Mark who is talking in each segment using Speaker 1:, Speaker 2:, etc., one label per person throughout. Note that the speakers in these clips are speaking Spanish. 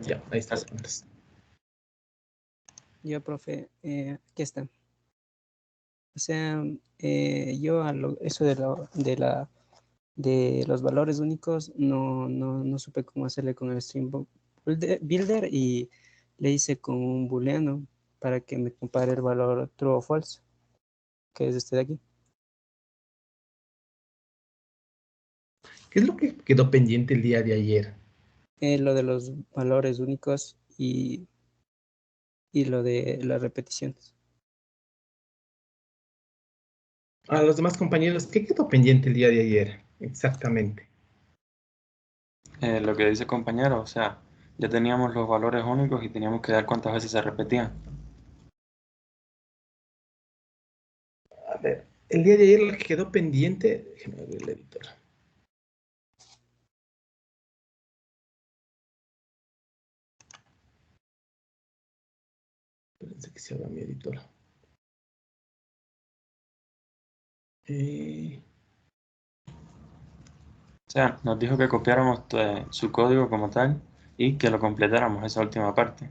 Speaker 1: Ya, ahí está.
Speaker 2: Ya, profe, aquí está. O sea, yo eso de los valores únicos no supe cómo hacerle con el Stream Builder y le hice con un booleano para que me compare el valor true o false, que es este de aquí.
Speaker 1: ¿Qué es lo que quedó pendiente el día de ayer?
Speaker 2: Lo de los valores únicos y lo de las repeticiones.
Speaker 1: A los demás compañeros, ¿qué quedó pendiente el día de ayer? Exactamente.
Speaker 3: Lo que dice compañero, o sea, ya teníamos los valores únicos y teníamos que dar cuántas veces se repetían.
Speaker 1: A ver, el día de ayer lo que quedó pendiente, déjenme abrir el editor. Espérense que se abra mi editor.
Speaker 3: O sea, nos dijo que copiáramos su código como tal y que lo completáramos esa última parte.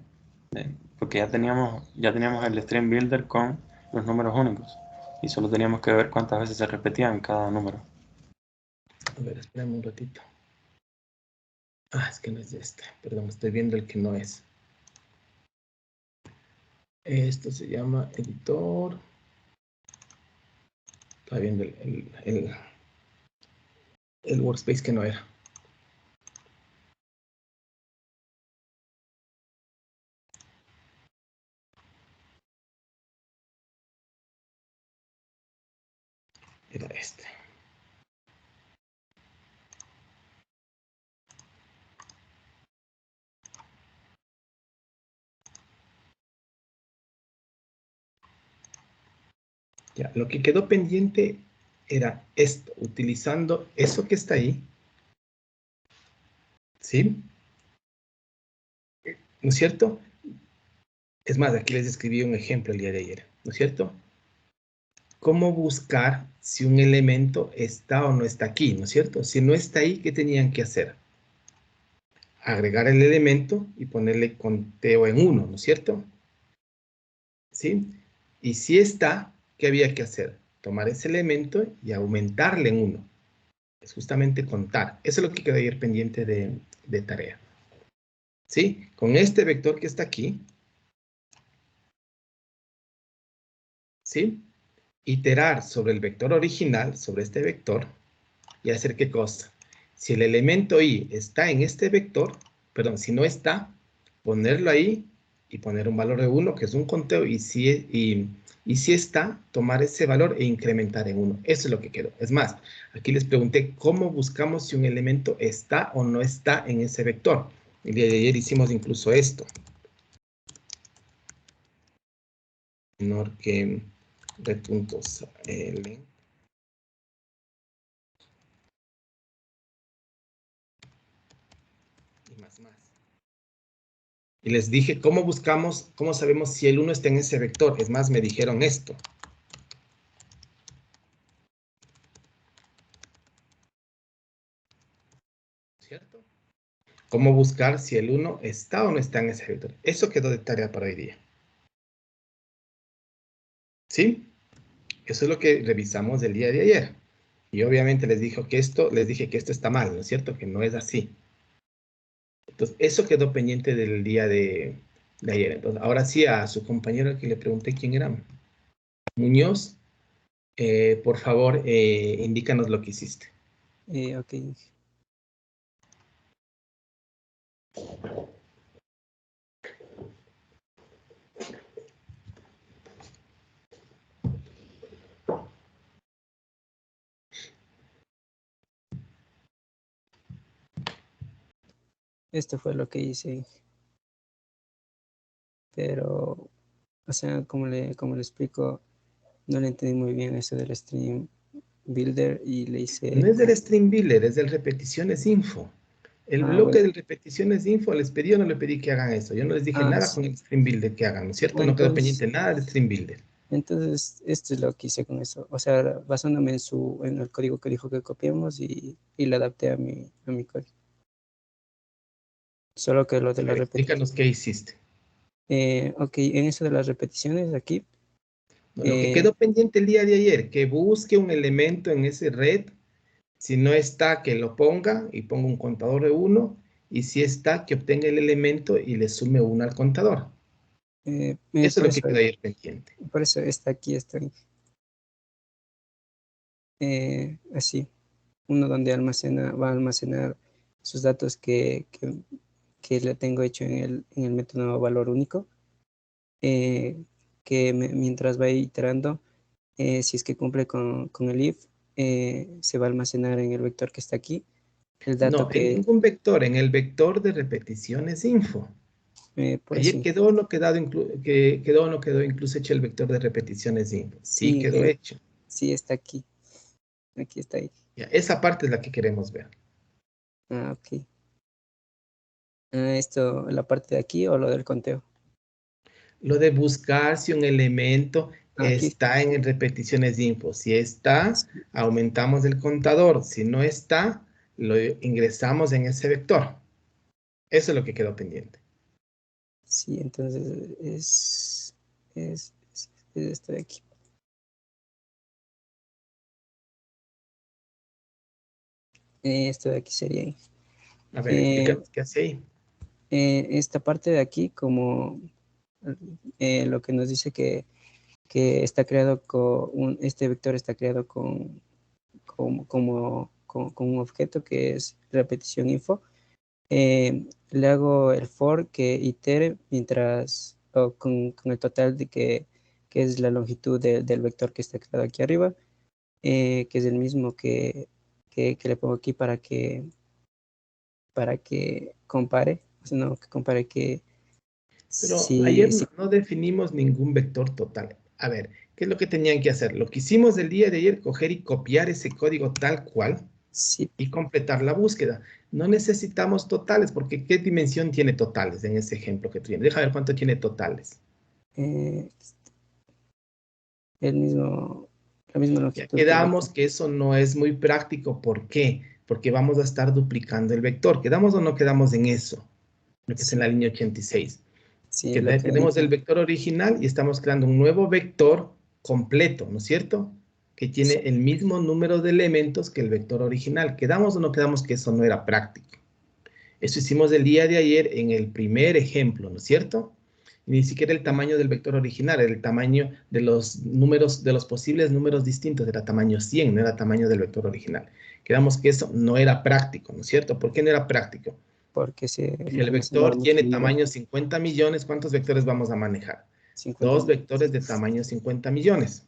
Speaker 3: Porque ya teníamos el Stream Builder con los números únicos y solo teníamos que ver cuántas veces se repetían cada número.
Speaker 1: A ver, espérame un ratito. Ah, es que no es este. Perdón, estoy viendo el que no es. Esto se llama editor. Está viendo el workspace que no era. Era este. Ya, lo que quedó pendiente era esto, utilizando eso que está ahí. ¿Sí? ¿No es cierto? Es más, aquí les escribí un ejemplo el día de ayer. ¿No es cierto? ¿Cómo buscar si un elemento está o no está aquí? ¿No es cierto? Si no está ahí, ¿qué tenían que hacer? Agregar el elemento y ponerle conteo en 1, ¿no es cierto? ¿Sí? Y si está, ¿qué había que hacer? Tomar ese elemento y aumentarle en 1. Es justamente contar. Eso es lo que quedó ayer pendiente de tarea. ¿Sí? Con este vector que está aquí, ¿sí? Iterar sobre el vector original, sobre este vector, y hacer ¿qué cosa? Si el elemento i está en este vector, perdón, si no está, ponerlo ahí y poner un valor de 1, que es un conteo, y si está, tomar ese valor e incrementar en 1. Eso es lo que quedó. Es más, aquí les pregunté cómo buscamos si un elemento está o no está en ese vector. El día de ayer hicimos incluso esto. Menor que red.l. Y más. Y les dije, ¿cómo buscamos, cómo sabemos si el 1 está en ese vector? Es más, me dijeron esto. ¿Cierto? ¿Cómo buscar si el 1 está o no está en ese vector? Eso quedó de tarea para hoy día. ¿Sí? Eso es lo que revisamos del día de ayer. Y obviamente les dije que esto está mal, ¿no es cierto? Que no es así. Entonces, eso quedó pendiente del día de ayer. Entonces, ahora sí, a su compañero que le pregunté quién era, Muñoz, por favor, indícanos lo que hiciste.
Speaker 2: Ok. Esto fue lo que hice. Pero, o sea, como le explico, no le entendí muy bien eso del Stream Builder y le hice
Speaker 1: No es del Stream Builder, es del repeticiones info. El bloque
Speaker 2: bueno,
Speaker 1: del repeticiones info les pedí o no le pedí que hagan eso. Yo no les dije nada con el Stream Builder que hagan, ¿no es cierto? No quedó pendiente nada del Stream Builder.
Speaker 2: entonces esto es lo que hice con eso. O sea, basándome en el código que dijo que copiemos y lo adapté a mi código. Solo que lo de la repetición.
Speaker 1: Explícanos qué hiciste.
Speaker 2: Ok, en eso de las repeticiones aquí.
Speaker 1: No, lo que quedó pendiente el día de ayer, que busque un elemento en ese red. Si no está, que lo ponga y ponga un contador de 1. Y si está, que obtenga el elemento y le sume 1 al contador. Eso es lo que quedó ayer pendiente.
Speaker 2: Por eso está aquí, así. Uno donde va a almacenar sus datos que le tengo hecho en el método valor único. Que mientras va iterando, si es que cumple con el if, se va a almacenar en el vector que está aquí el dato
Speaker 1: No, en ningún vector, en el vector de repeticiones info.
Speaker 2: por
Speaker 1: Ayer
Speaker 2: eso,
Speaker 1: quedó o no quedó o no quedó incluso hecho el vector de repeticiones info. Sí
Speaker 2: sí,
Speaker 1: quedó hecho.
Speaker 2: sí está aquí. Aquí está ahí.
Speaker 1: Ya, esa parte es la que queremos ver.
Speaker 2: Ah, ok. Esto, la parte de aquí o lo del conteo.
Speaker 1: Lo de buscar si un elemento
Speaker 2: Aquí.
Speaker 1: está en repeticiones info. Si está,
Speaker 2: Sí,
Speaker 1: aumentamos el contador. Si no está, lo ingresamos en ese vector. Eso es lo que quedó pendiente.
Speaker 2: sí, entonces es esto de aquí. Esto de aquí sería ahí.
Speaker 1: A ver, explícanos qué hace ahí.
Speaker 2: Esta parte de aquí, como lo que nos dice que está creado este vector está creado con un objeto que es repetición info. Le hago el for que itere mientras, o con el total de que es la longitud del vector que está creado aquí arriba, que es el mismo que le pongo aquí para que compare, o sea, no, que compare que
Speaker 1: Pero ayer
Speaker 2: si
Speaker 1: no definimos ningún vector total. A ver, ¿qué es lo que tenían que hacer? Lo que hicimos el día de ayer, coger y copiar ese código tal cual y completar la búsqueda. No necesitamos totales, porque ¿qué dimensión tiene totales en ese ejemplo que tienes? Deja ver cuánto tiene totales.
Speaker 2: eh, el mismo, la misma
Speaker 1: Ya
Speaker 2: longitud que el vector.
Speaker 1: quedamos que eso no es muy práctico. ¿Por qué? Porque vamos a estar duplicando el vector. ¿Quedamos o no quedamos en eso? Lo que es en
Speaker 2: Sí,
Speaker 1: la línea 86.
Speaker 2: sí,
Speaker 1: Que
Speaker 2: lo que
Speaker 1: tenemos el
Speaker 2: ahorita,
Speaker 1: vector original y estamos creando un nuevo vector completo, ¿no es cierto? Que tiene
Speaker 2: sí,
Speaker 1: el mismo número de elementos que el vector original. ¿Quedamos o no quedamos que eso no era práctico? Eso hicimos el día de ayer en el primer ejemplo, ¿no es cierto? Y ni siquiera el tamaño del vector original, era el tamaño de los números, de los posibles números distintos, era tamaño 100, no era tamaño del vector original. Quedamos que eso no era práctico, ¿no es cierto? ¿Por qué no era práctico?
Speaker 2: porque se
Speaker 1: Si el
Speaker 2: almacenaba
Speaker 1: vector
Speaker 2: mucho
Speaker 1: tiene
Speaker 2: dinero,
Speaker 1: tamaño 50 millones, ¿cuántos vectores vamos a manejar?
Speaker 2: 50
Speaker 1: Dos
Speaker 2: millones.
Speaker 1: vectores de tamaño 50 millones.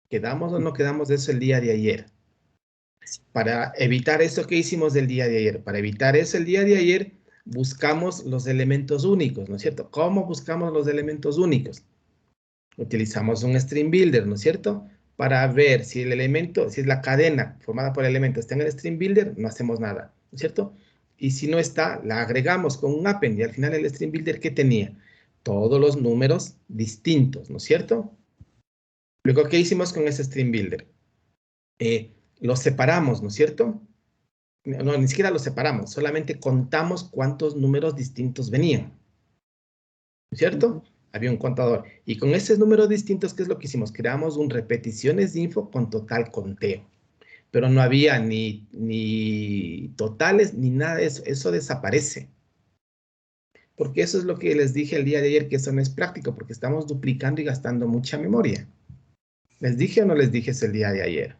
Speaker 1: ¿Quedamos o no quedamos de eso el día de ayer?
Speaker 2: Sí,
Speaker 1: Para evitar eso que hicimos el día de ayer, para evitar eso el día de ayer, buscamos los elementos únicos, ¿no es cierto? ¿Cómo buscamos los elementos únicos? Utilizamos un string builder, ¿no es cierto? Para ver si el elemento, si es la cadena formada por elementos está en el string builder, no hacemos nada, ¿no es cierto? Y si no está, la agregamos con un append y al final el string builder, ¿qué tenía? Todos los números distintos, ¿no es cierto? Luego, ¿qué hicimos con ese string builder? Los separamos, ¿no es cierto? No, ni siquiera los separamos, solamente contamos cuántos números distintos venían, ¿no es cierto? Había un contador. Y con esos números distintos, ¿qué es lo que hicimos? Creamos un repeticiones de info con total conteo. Pero no había ni totales ni nada de eso. Eso desaparece. Porque eso es lo que les dije el día de ayer, que eso no es práctico, porque estamos duplicando y gastando mucha memoria. ¿Les dije o no les dije ese el día de ayer?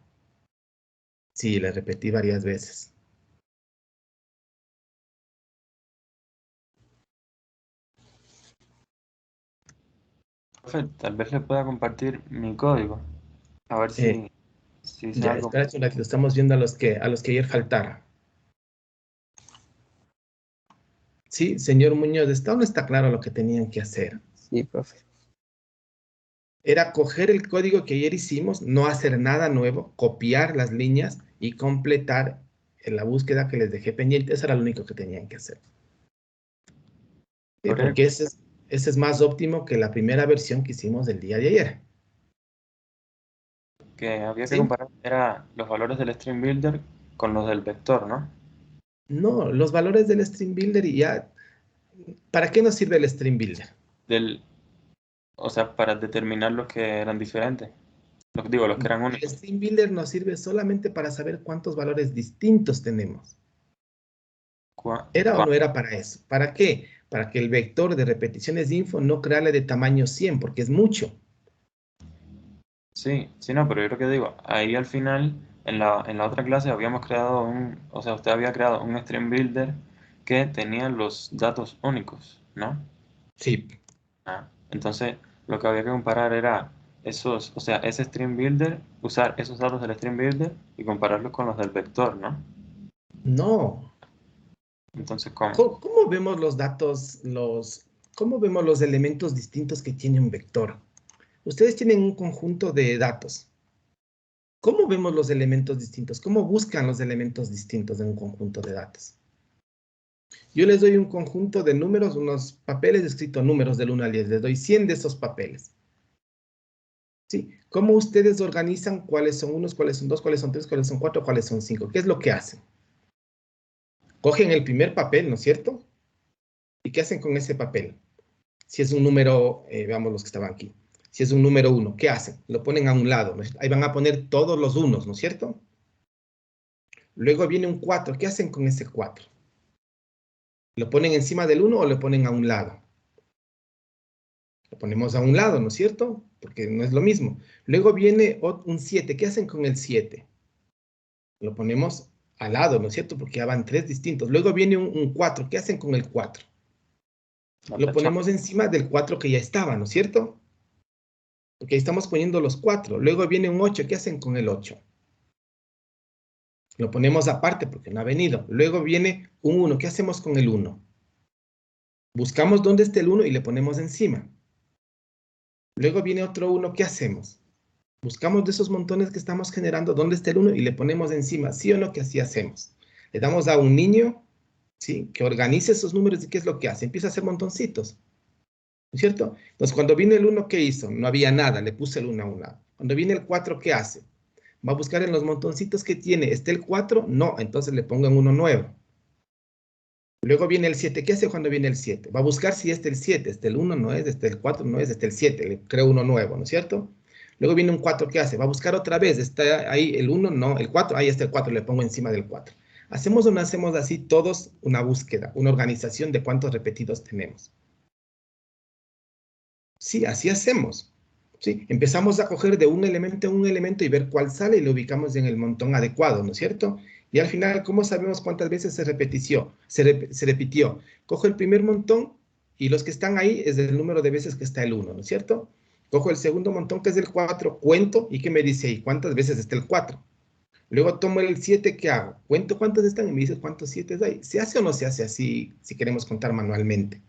Speaker 1: Sí, les repetí varias veces.
Speaker 3: Profe, tal vez le pueda compartir mi código. A ver si
Speaker 1: Ya,
Speaker 3: salgo.
Speaker 1: espérate un ratito, estamos viendo a los que ayer faltaron. Sí, señor Muñoz, ¿está o no está claro lo que tenían que hacer?
Speaker 2: sí, profe.
Speaker 1: Era coger el código que ayer hicimos, no hacer nada nuevo, copiar las líneas y completar en la búsqueda que les dejé pendiente. Eso era lo único que tenían que hacer.
Speaker 3: Habría
Speaker 1: Porque ese es más óptimo que la primera versión que hicimos del día de ayer.
Speaker 3: que había que
Speaker 1: ¿Sí?
Speaker 3: comparar era los valores del string builder con los del vector, ¿no?
Speaker 1: No, los valores del Stream Builder y ya... ¿Para qué nos sirve el Stream Builder?
Speaker 3: O sea, para determinar los que eran diferentes. Los que eran
Speaker 1: El
Speaker 3: únicos.
Speaker 1: Stream Builder nos sirve solamente para saber cuántos valores distintos tenemos. ¿Era o no era para eso? ¿Para qué? Para que el vector de repeticiones de info no crearle de tamaño 100, porque es mucho.
Speaker 3: Sí, sí, no, pero yo creo que digo, ahí al final, en la otra clase habíamos creado o sea, usted había creado un Stream Builder que tenía los datos únicos, ¿no?
Speaker 1: Sí.
Speaker 3: Entonces, lo que había que comparar era o sea, ese Stream Builder, usar esos datos del Stream Builder y compararlos con los del vector, ¿no?
Speaker 1: No.
Speaker 3: Entonces, ¿cómo?
Speaker 1: ¿Cómo vemos los datos, cómo vemos los elementos distintos que tiene un vector? Ustedes tienen un conjunto de datos. ¿Cómo vemos los elementos distintos? ¿Cómo buscan los elementos distintos en un conjunto de datos? Yo les doy un conjunto de números, unos papeles escritos números del 1 al 10. Les doy 100 de esos papeles. ¿Sí? ¿Cómo ustedes organizan cuáles son unos, cuáles son dos, cuáles son tres, cuáles son cuatro, cuáles son cinco? ¿Qué es lo que hacen? Cogen el primer papel, ¿no es cierto? ¿Y qué hacen con ese papel? Si es un número, veamos los que estaban aquí. Si es un número 1, ¿qué hacen? Lo ponen a un lado, ¿no? Ahí van a poner todos los unos, ¿no es cierto? Luego viene un 4, ¿qué hacen con ese 4? ¿Lo ponen encima del 1 o lo ponen a un lado? Lo ponemos a un lado, ¿no es cierto? Porque no es lo mismo. Luego viene un 7, ¿qué hacen con el 7? Lo ponemos al lado, ¿no es cierto? Porque ya van 3 distintos. Luego viene un 4, ¿qué hacen con el 4? Lo ponemos encima del 4 que ya estaba, ¿no es cierto? Porque ahí estamos poniendo los 4. Luego viene un 8. ¿Qué hacen con el 8? Lo ponemos aparte porque no ha venido. Luego viene un 1. ¿Qué hacemos con el 1? Buscamos dónde está el 1 y le ponemos encima. Luego viene otro 1. ¿Qué hacemos? Buscamos de esos montones que estamos generando dónde está el 1 y le ponemos encima. ¿Sí o no? Que así hacemos. Le damos a un niño, ¿sí?, que organice esos números y ¿qué es lo que hace? Empieza a hacer montoncitos. ¿No es cierto? Entonces, cuando viene el 1, ¿qué hizo? No había nada, le puse el 1 a un lado. Cuando viene el 4, ¿qué hace? Va a buscar en los montoncitos que tiene. ¿Está el 4? No, entonces le pongo en uno nuevo. Luego viene el 7. ¿Qué hace cuando viene el 7? Va a buscar si está el 7. Este el 1 no es, este el 4 no es, este el 7. Le creo uno nuevo, ¿no es cierto? Luego viene un 4. ¿Qué hace? Va a buscar otra vez. ¿Está ahí el 1? No. ¿El 4? Ahí está el 4. Le pongo encima del 4. ¿Hacemos o no hacemos así todos una búsqueda, una organización de cuántos repetidos tenemos? Sí, así hacemos. ¿Sí? Empezamos a coger de un elemento a un elemento y ver cuál sale y lo ubicamos en el montón adecuado, ¿no es cierto? Y al final, ¿cómo sabemos cuántas veces se repitió? Cojo el primer montón y los que están ahí es el número de veces que está el 1, ¿no es cierto? Cojo el segundo montón que es el 4, cuento y ¿qué me dice ahí? ¿Cuántas veces está el 4? Luego tomo el 7, ¿qué hago? Cuento cuántos están y me dice cuántos 7 hay. ¿Se hace o no se hace así si queremos contar manualmente?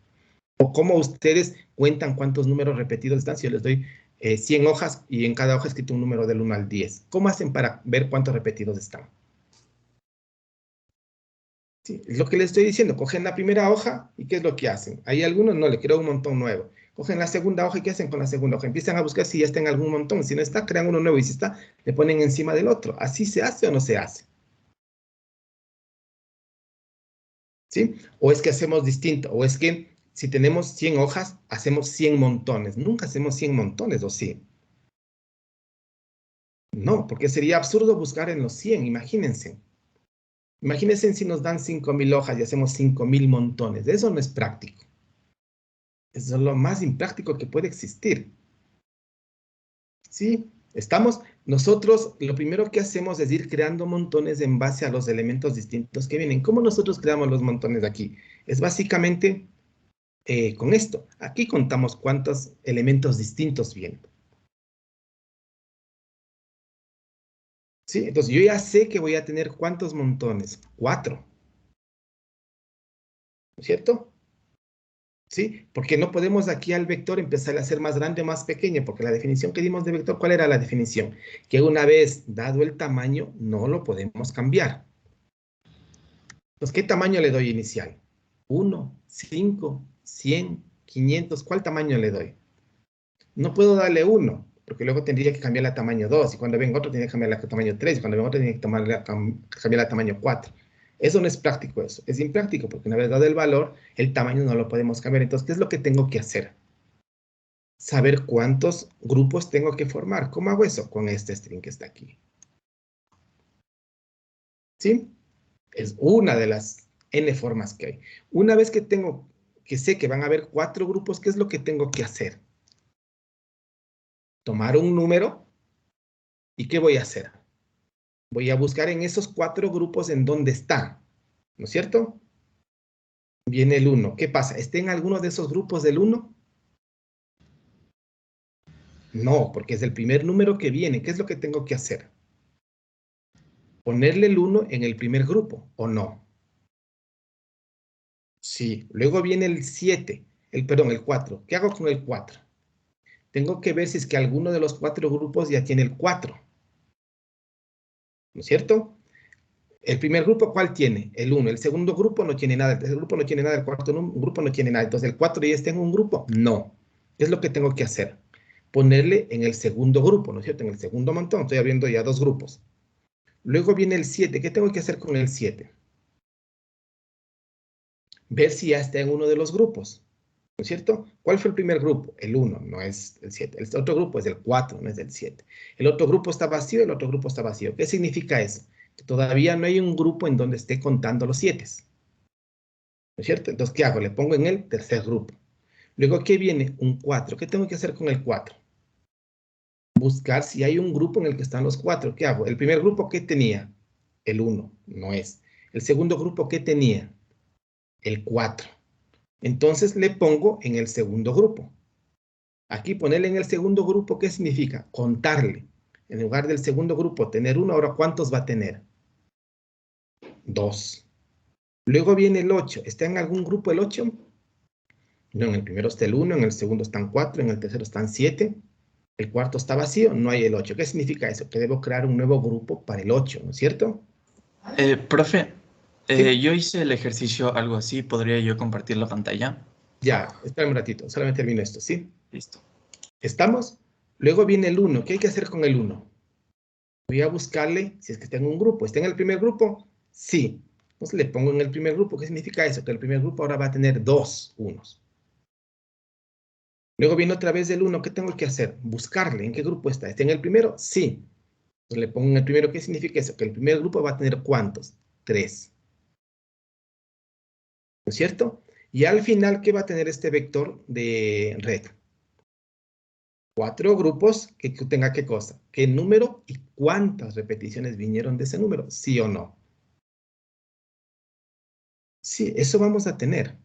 Speaker 1: ¿O cómo ustedes cuentan cuántos números repetidos están? Si yo les doy 100 hojas y en cada hoja he escrito un número del 1 al 10. ¿Cómo hacen para ver cuántos repetidos están? Sí, es lo que les estoy diciendo. Cogen la primera hoja y ¿qué es lo que hacen? Hay algunos, no, le creo un montón nuevo. Cogen la segunda hoja y ¿qué hacen con la segunda hoja? Empiezan a buscar si ya está en algún montón. Si no está, crean uno nuevo y si está, le ponen encima del otro. ¿Así se hace o no se hace? ¿Sí? O es que hacemos distinto, o es que si tenemos 100 hojas, hacemos 100 montones. Nunca hacemos 100 montones, ¿o sí? No, porque sería absurdo buscar en los 100, imagínense. Imagínense si nos dan 5.000 hojas y hacemos 5.000 montones. Eso no es práctico. Eso es lo más impráctico que puede existir. ¿Sí? Nosotros lo primero que hacemos es ir creando montones en base a los elementos distintos que vienen. ¿Cómo nosotros creamos los montones aquí? Es básicamente con esto. Aquí contamos cuántos elementos distintos vienen. ¿Sí? Entonces yo ya sé que voy a tener ¿cuántos montones? 4. ¿No es cierto? ¿Sí? Porque no podemos aquí al vector empezar a hacer más grande o más pequeño, porque la definición que dimos de vector, ¿cuál era la definición? Que una vez dado el tamaño, no lo podemos cambiar. Entonces, ¿qué tamaño le doy inicial? 1, 5, 100, 500, ¿cuál tamaño le doy? No puedo darle 1, porque luego tendría que cambiar a tamaño 2, y cuando venga otro tendría que cambiar a tamaño 3, y cuando venga otro tendría que cambiar a tamaño 4. Eso no es práctico, eso. Es impráctico porque una vez dado el valor, el tamaño no lo podemos cambiar. Entonces, ¿qué es lo que tengo que hacer? Saber cuántos grupos tengo que formar. ¿Cómo hago eso? Con este string que está aquí. ¿Sí? Es una de las n formas que hay. Una vez que sé que van a haber 4 grupos, ¿qué es lo que tengo que hacer? Tomar un número. ¿Y qué voy a hacer? Voy a buscar en esos 4 grupos en dónde está. ¿No es cierto? Viene el 1. ¿Qué pasa? ¿Está en alguno de esos grupos del 1? No, porque es el primer número que viene. ¿Qué es lo que tengo que hacer? Ponerle el 1 en el primer grupo, ¿o no? Sí. Luego viene el 7. Perdón, el 4. ¿Qué hago con el 4? Tengo que ver si es que alguno de los 4 grupos ya tiene el 4. ¿No es cierto? El primer grupo, ¿cuál tiene? El 1. El segundo grupo no tiene nada. El tercer grupo no tiene nada. El cuarto grupo no tiene nada. Entonces, ¿el 4 ya está en un grupo? No. ¿Qué es lo que tengo que hacer? Ponerle en el segundo grupo, ¿no es cierto? En el segundo montón. Estoy abriendo ya 2 grupos. Luego viene el 7. ¿Qué tengo que hacer con el 7? Ver si ya está en uno de los grupos. ¿No es cierto? ¿Cuál fue el primer grupo? El 1, no es el 7. El otro grupo es el 4, no es el 7. El otro grupo está vacío, el otro grupo está vacío. ¿Qué significa eso? Que todavía no hay un grupo en donde esté contando los 7. ¿No es cierto? Entonces, ¿qué hago? Le pongo en el tercer grupo. Luego, ¿qué viene? Un 4. ¿Qué tengo que hacer con el 4? Buscar si hay un grupo en el que están los 4. ¿Qué hago? El primer grupo, ¿qué tenía? El 1, no es. El segundo grupo, ¿qué tenía? El 4. Entonces, le pongo en el segundo grupo. Aquí ponerle en el segundo grupo, ¿qué significa? Contarle. En lugar del segundo grupo tener 1, ahora ¿cuántos va a tener? 2. Luego viene el 8. ¿Está en algún grupo el 8? No, en el primero está el 1, en el segundo están 4, en el tercero están 7. El cuarto está vacío, no hay el 8. ¿Qué significa eso? Que debo crear un nuevo grupo para el 8, ¿no es cierto?
Speaker 4: Profe,
Speaker 1: Sí.
Speaker 4: yo hice el ejercicio algo así. ¿Podría yo compartir la pantalla?
Speaker 1: Ya, espérame un ratito, solamente termino esto, ¿sí?
Speaker 4: Listo.
Speaker 1: ¿Estamos? Luego viene el 1. ¿Qué hay que hacer con el 1? Voy a buscarle si es que está en un grupo. ¿Está en el primer grupo? Sí. Entonces le pongo en el primer grupo. ¿Qué significa eso? Que el primer grupo ahora va a tener 2 unos. Luego viene otra vez el 1. ¿Qué tengo que hacer? Buscarle. ¿En qué grupo está? ¿Está en el primero? Sí. Entonces le pongo en el primero. ¿Qué significa eso? Que el primer grupo va a tener ¿cuántos? 3. ¿No es cierto? Y al final, ¿qué va a tener este vector de red? 4 grupos que tenga qué cosa, qué número y cuántas repeticiones vinieron de ese número, sí o no. Sí, eso vamos a tener.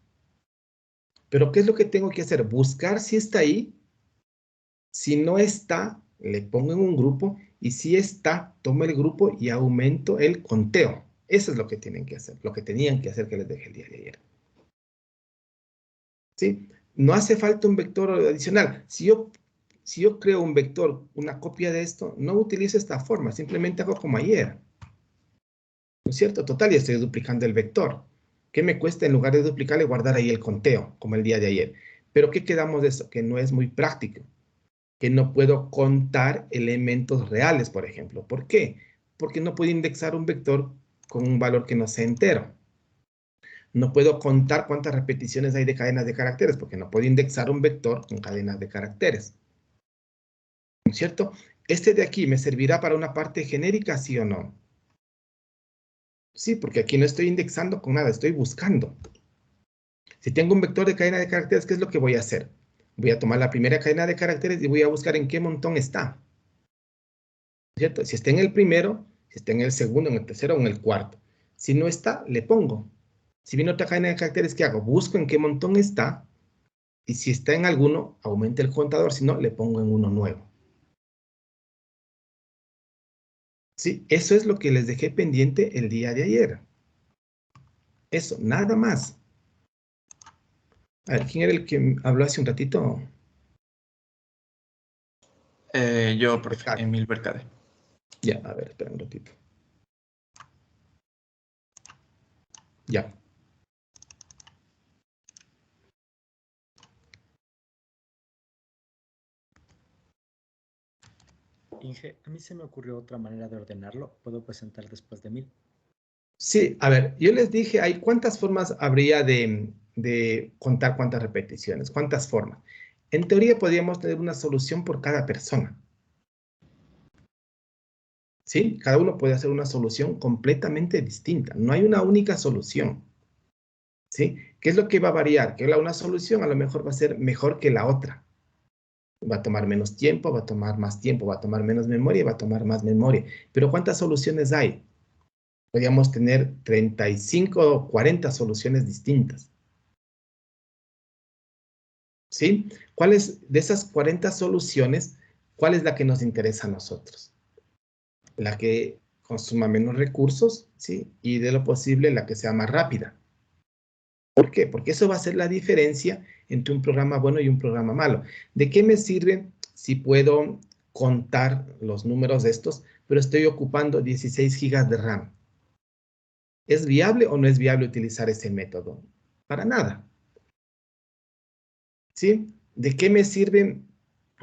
Speaker 1: Pero ¿qué es lo que tengo que hacer? Buscar si está ahí. Si no está, le pongo en un grupo. Y si está, tomo el grupo y aumento el conteo. Eso es lo que tienen que hacer, lo que tenían que hacer que les dejé el día de ayer. ¿Sí? No hace falta un vector adicional. Si yo creo un vector, una copia de esto, no utilizo esta forma, simplemente hago como ayer. ¿No es cierto? Total, y estoy duplicando el vector. ¿Qué me cuesta en lugar de duplicarle guardar ahí el conteo, como el día de ayer? Pero ¿qué quedamos de eso? Que no es muy práctico. Que no puedo contar elementos reales, por ejemplo. ¿Por qué? Porque no puedo indexar un vector con un valor que no sea entero. No puedo contar cuántas repeticiones hay de cadenas de caracteres, porque no puedo indexar un vector con cadenas de caracteres. ¿No es cierto? Este de aquí, ¿me servirá para una parte genérica, sí o no? Sí, porque aquí no estoy indexando con nada, estoy buscando. Si tengo un vector de cadena de caracteres, ¿qué es lo que voy a hacer? Voy a tomar la primera cadena de caracteres y voy a buscar en qué montón está. ¿Cierto? Si está en el primero, si está en el segundo, en el tercero o en el cuarto. Si no está, le pongo. Si viene otra cadena de caracteres, ¿qué hago? Busco en qué montón está y si está en alguno, aumenta el contador, si no, le pongo en uno nuevo. Sí, eso es lo que les dejé pendiente el día de ayer. Eso, nada más. A ver, ¿quién era el que habló hace un ratito?
Speaker 4: Yo, profe,
Speaker 1: Mercado.
Speaker 4: Emil Bercade.
Speaker 1: Ya, a ver, espera un ratito. Ya.
Speaker 5: Inge, a mí se me ocurrió otra manera de ordenarlo. Puedo presentar después de 1000.
Speaker 1: Sí, a ver, yo les dije, hay cuántas formas habría de contar cuántas repeticiones, cuántas formas. En teoría podríamos tener una solución por cada persona. ¿Sí? Cada uno puede hacer una solución completamente distinta. No hay una única solución. ¿Sí? ¿Qué es lo que va a variar? Que una solución a lo mejor va a ser mejor que la otra. Va a tomar menos tiempo, va a tomar más tiempo, va a tomar menos memoria, va a tomar más memoria. Pero ¿cuántas soluciones hay? Podríamos tener 35 o 40 soluciones distintas. ¿Sí? ¿Cuáles de esas 40 soluciones, cuál es la que nos interesa a nosotros? La que consuma menos recursos, ¿sí? Y de lo posible la que sea más rápida. ¿Por qué? Porque eso va a ser la diferencia entre un programa bueno y un programa malo. ¿De qué me sirve si puedo contar los números de estos, pero estoy ocupando 16 gigas de RAM? ¿Es viable o no es viable utilizar ese método? Para nada. ¿Sí? ¿De qué me sirve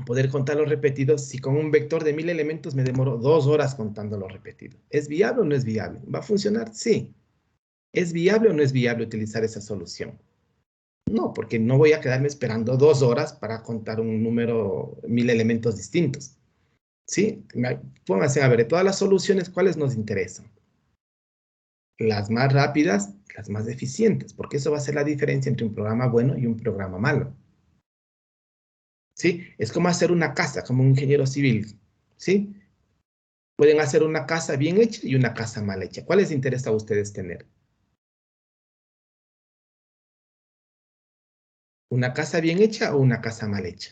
Speaker 1: poder contar los repetidos si con un vector de 1000 elementos me demoro 2 horas contando los repetidos? ¿Es viable o no es viable? ¿Va a funcionar? Sí. ¿Es viable o no es viable utilizar esa solución? No, porque no voy a quedarme esperando 2 horas para contar un número, 1000 elementos distintos. ¿Sí? Pónganse a ver, de todas las soluciones, ¿cuáles nos interesan? Las más rápidas, las más eficientes, porque eso va a ser la diferencia entre un programa bueno y un programa malo. ¿Sí? Es como hacer una casa, como un ingeniero civil. ¿Sí? Pueden hacer una casa bien hecha y una casa mal hecha. ¿Cuál les interesa a ustedes tener? ¿Una casa bien hecha o una casa mal hecha?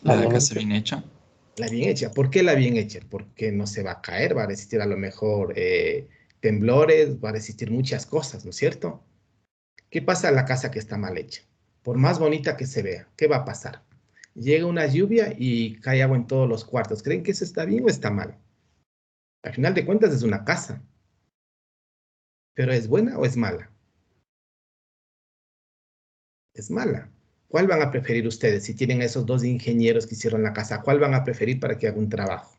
Speaker 4: La casa bien hecha.
Speaker 1: La bien hecha. ¿Por qué la bien hecha? Porque no se va a caer, va a resistir a lo mejor temblores, va a resistir muchas cosas, ¿no es cierto? ¿Qué pasa en la casa que está mal hecha? Por más bonita que se vea, ¿qué va a pasar? Llega una lluvia y cae agua en todos los cuartos. ¿Creen que eso está bien o está mal? Al final de cuentas es una casa. ¿Pero es buena o es mala? Es mala. ¿Cuál van a preferir ustedes si tienen esos dos ingenieros que hicieron la casa? ¿Cuál van a preferir para que haga un trabajo?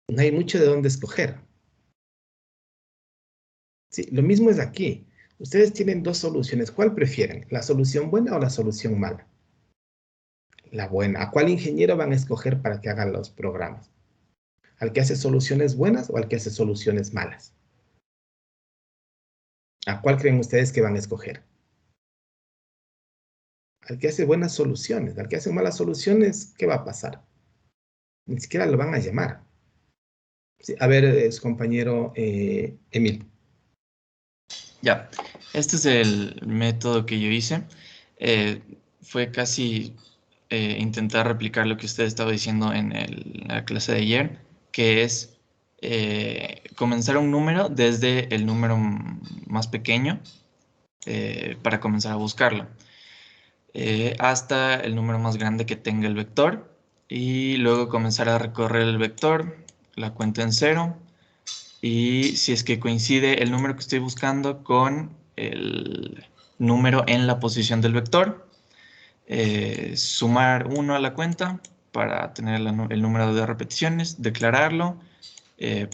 Speaker 1: No hay mucho de dónde escoger. Sí, lo mismo es aquí. Ustedes tienen dos soluciones. ¿Cuál prefieren? ¿La solución buena o la solución mala? La buena. ¿A cuál ingeniero van a escoger para que hagan los programas? ¿Al que hace soluciones buenas o al que hace soluciones malas? ¿A cuál creen ustedes que van a escoger? Al que hace buenas soluciones. Al que hace malas soluciones, ¿qué va a pasar? Ni siquiera lo van a llamar. Sí, a ver, su compañero Emil.
Speaker 4: Ya, este es el método que yo hice. Fue casi intentar replicar lo que usted estaba diciendo en la clase de ayer, que es comenzar un número desde el número más pequeño para comenzar a buscarlo, hasta el número más grande que tenga el vector, y luego comenzar a recorrer el vector, la cuenta en cero, y si es que coincide el número que estoy buscando con el número en la posición del vector, sumar 1 a la cuenta para tener el número de repeticiones, declararlo,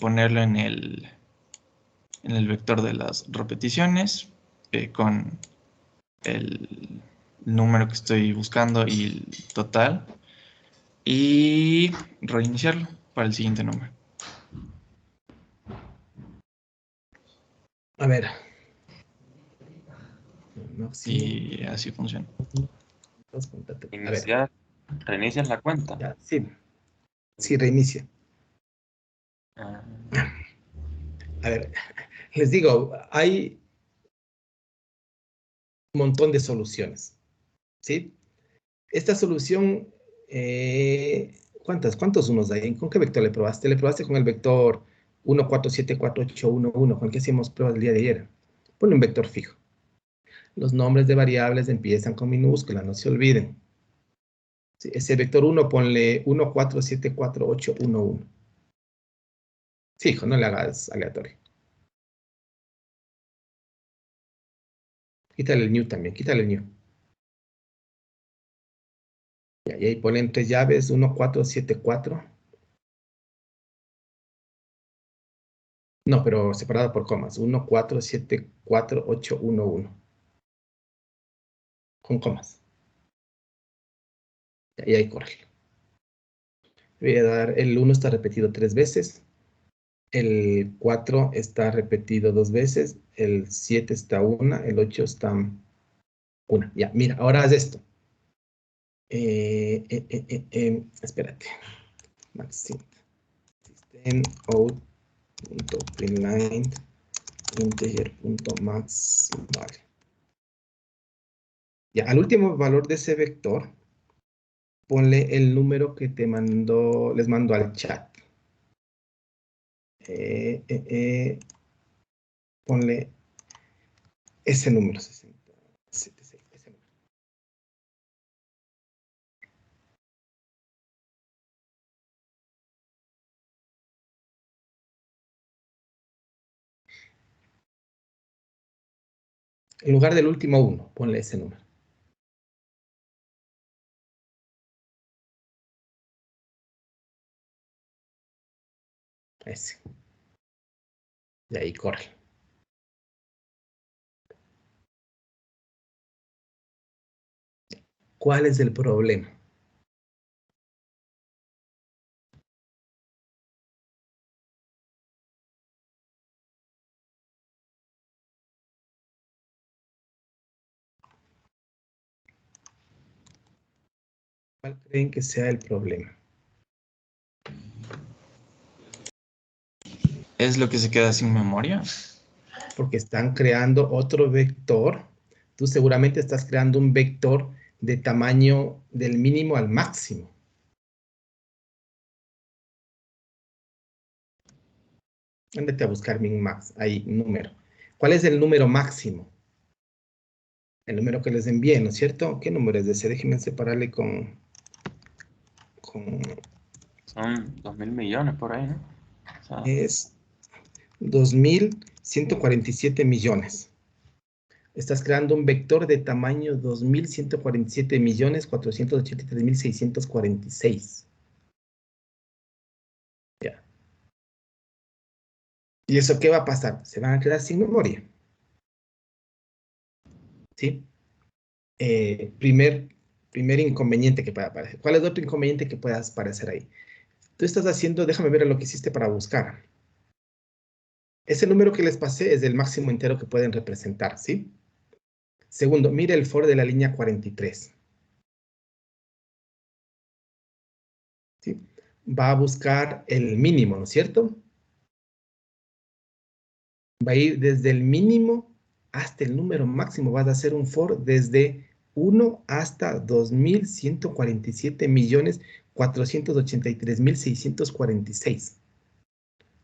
Speaker 4: ponerlo en el vector de las repeticiones con el número que estoy buscando y el total, y reiniciarlo para el siguiente número.
Speaker 1: A ver. No, sí.
Speaker 4: Y así funciona.
Speaker 1: A ver,
Speaker 3: Reinicias la cuenta.
Speaker 1: ya, sí. Sí, reinicia.
Speaker 3: Ah,
Speaker 1: A ver, les digo, hay un montón de soluciones. ¿Sí? Esta solución, ¿cuántos unos hay? ¿Con qué vector le probaste? Le probaste con el vector 1, 4, 7, 4, 8, 1, 1, con el que hicimos pruebas el día de ayer. Ponle un vector fijo. Los nombres de variables empiezan con minúscula, no se olviden. Sí, ese vector 1 ponle 1, 4, 7, 4, 8, 1, 1. Fijo, no le hagas aleatorio. Quítale el new también, quítale el new. Y ahí ponen tres llaves, 1, 4, 7, 4. No, pero separada por comas. 1, 4, 7, 4, 8, 1, 1. Con comas. Y ahí corre. Voy a dar, el 1 está repetido 3 veces. El 4 está repetido 2 veces. El 7 está 1. El 8 está 1. Ya, mira, ahora haz esto. Espérate. Maxint. System out.println integer.max. Vale. Ya, al último valor de ese vector, ponle el número que te mandó, les mando al chat. Ponle ese número, 60, 76, ese número. En lugar del último 1, ponle ese número. Ese. Y ahí corre. ¿Cuál es el problema? ¿Cuál creen que sea el problema?
Speaker 4: ¿Es lo que se queda sin memoria?
Speaker 1: Porque están creando otro vector. Tú seguramente estás creando un vector de tamaño del mínimo al máximo. Ándate a buscar min-max, ahí, número. ¿Cuál es el número máximo? El número que les envié, ¿no es cierto? ¿Qué número es ese? Déjenme separarle con...
Speaker 3: Son 2.000 millones por ahí, ¿no? O sea,
Speaker 1: Es 2.147 millones. Estás creando un vector de tamaño 2.147 millones 483.646. Ya. ¿Y eso qué va a pasar? Se van a quedar sin memoria. ¿Sí? Primer inconveniente que pueda aparecer. ¿Cuál es otro inconveniente que pueda aparecer ahí? Tú estás haciendo, déjame ver lo que hiciste para buscar. Ese número que les pasé es el máximo entero que pueden representar, ¿sí? Segundo, mire el for de la línea 43. ¿Sí? Va a buscar el mínimo, ¿no es cierto? Va a ir desde el mínimo hasta el número máximo. Vas a hacer un for desde 1 hasta 2.147.483.646.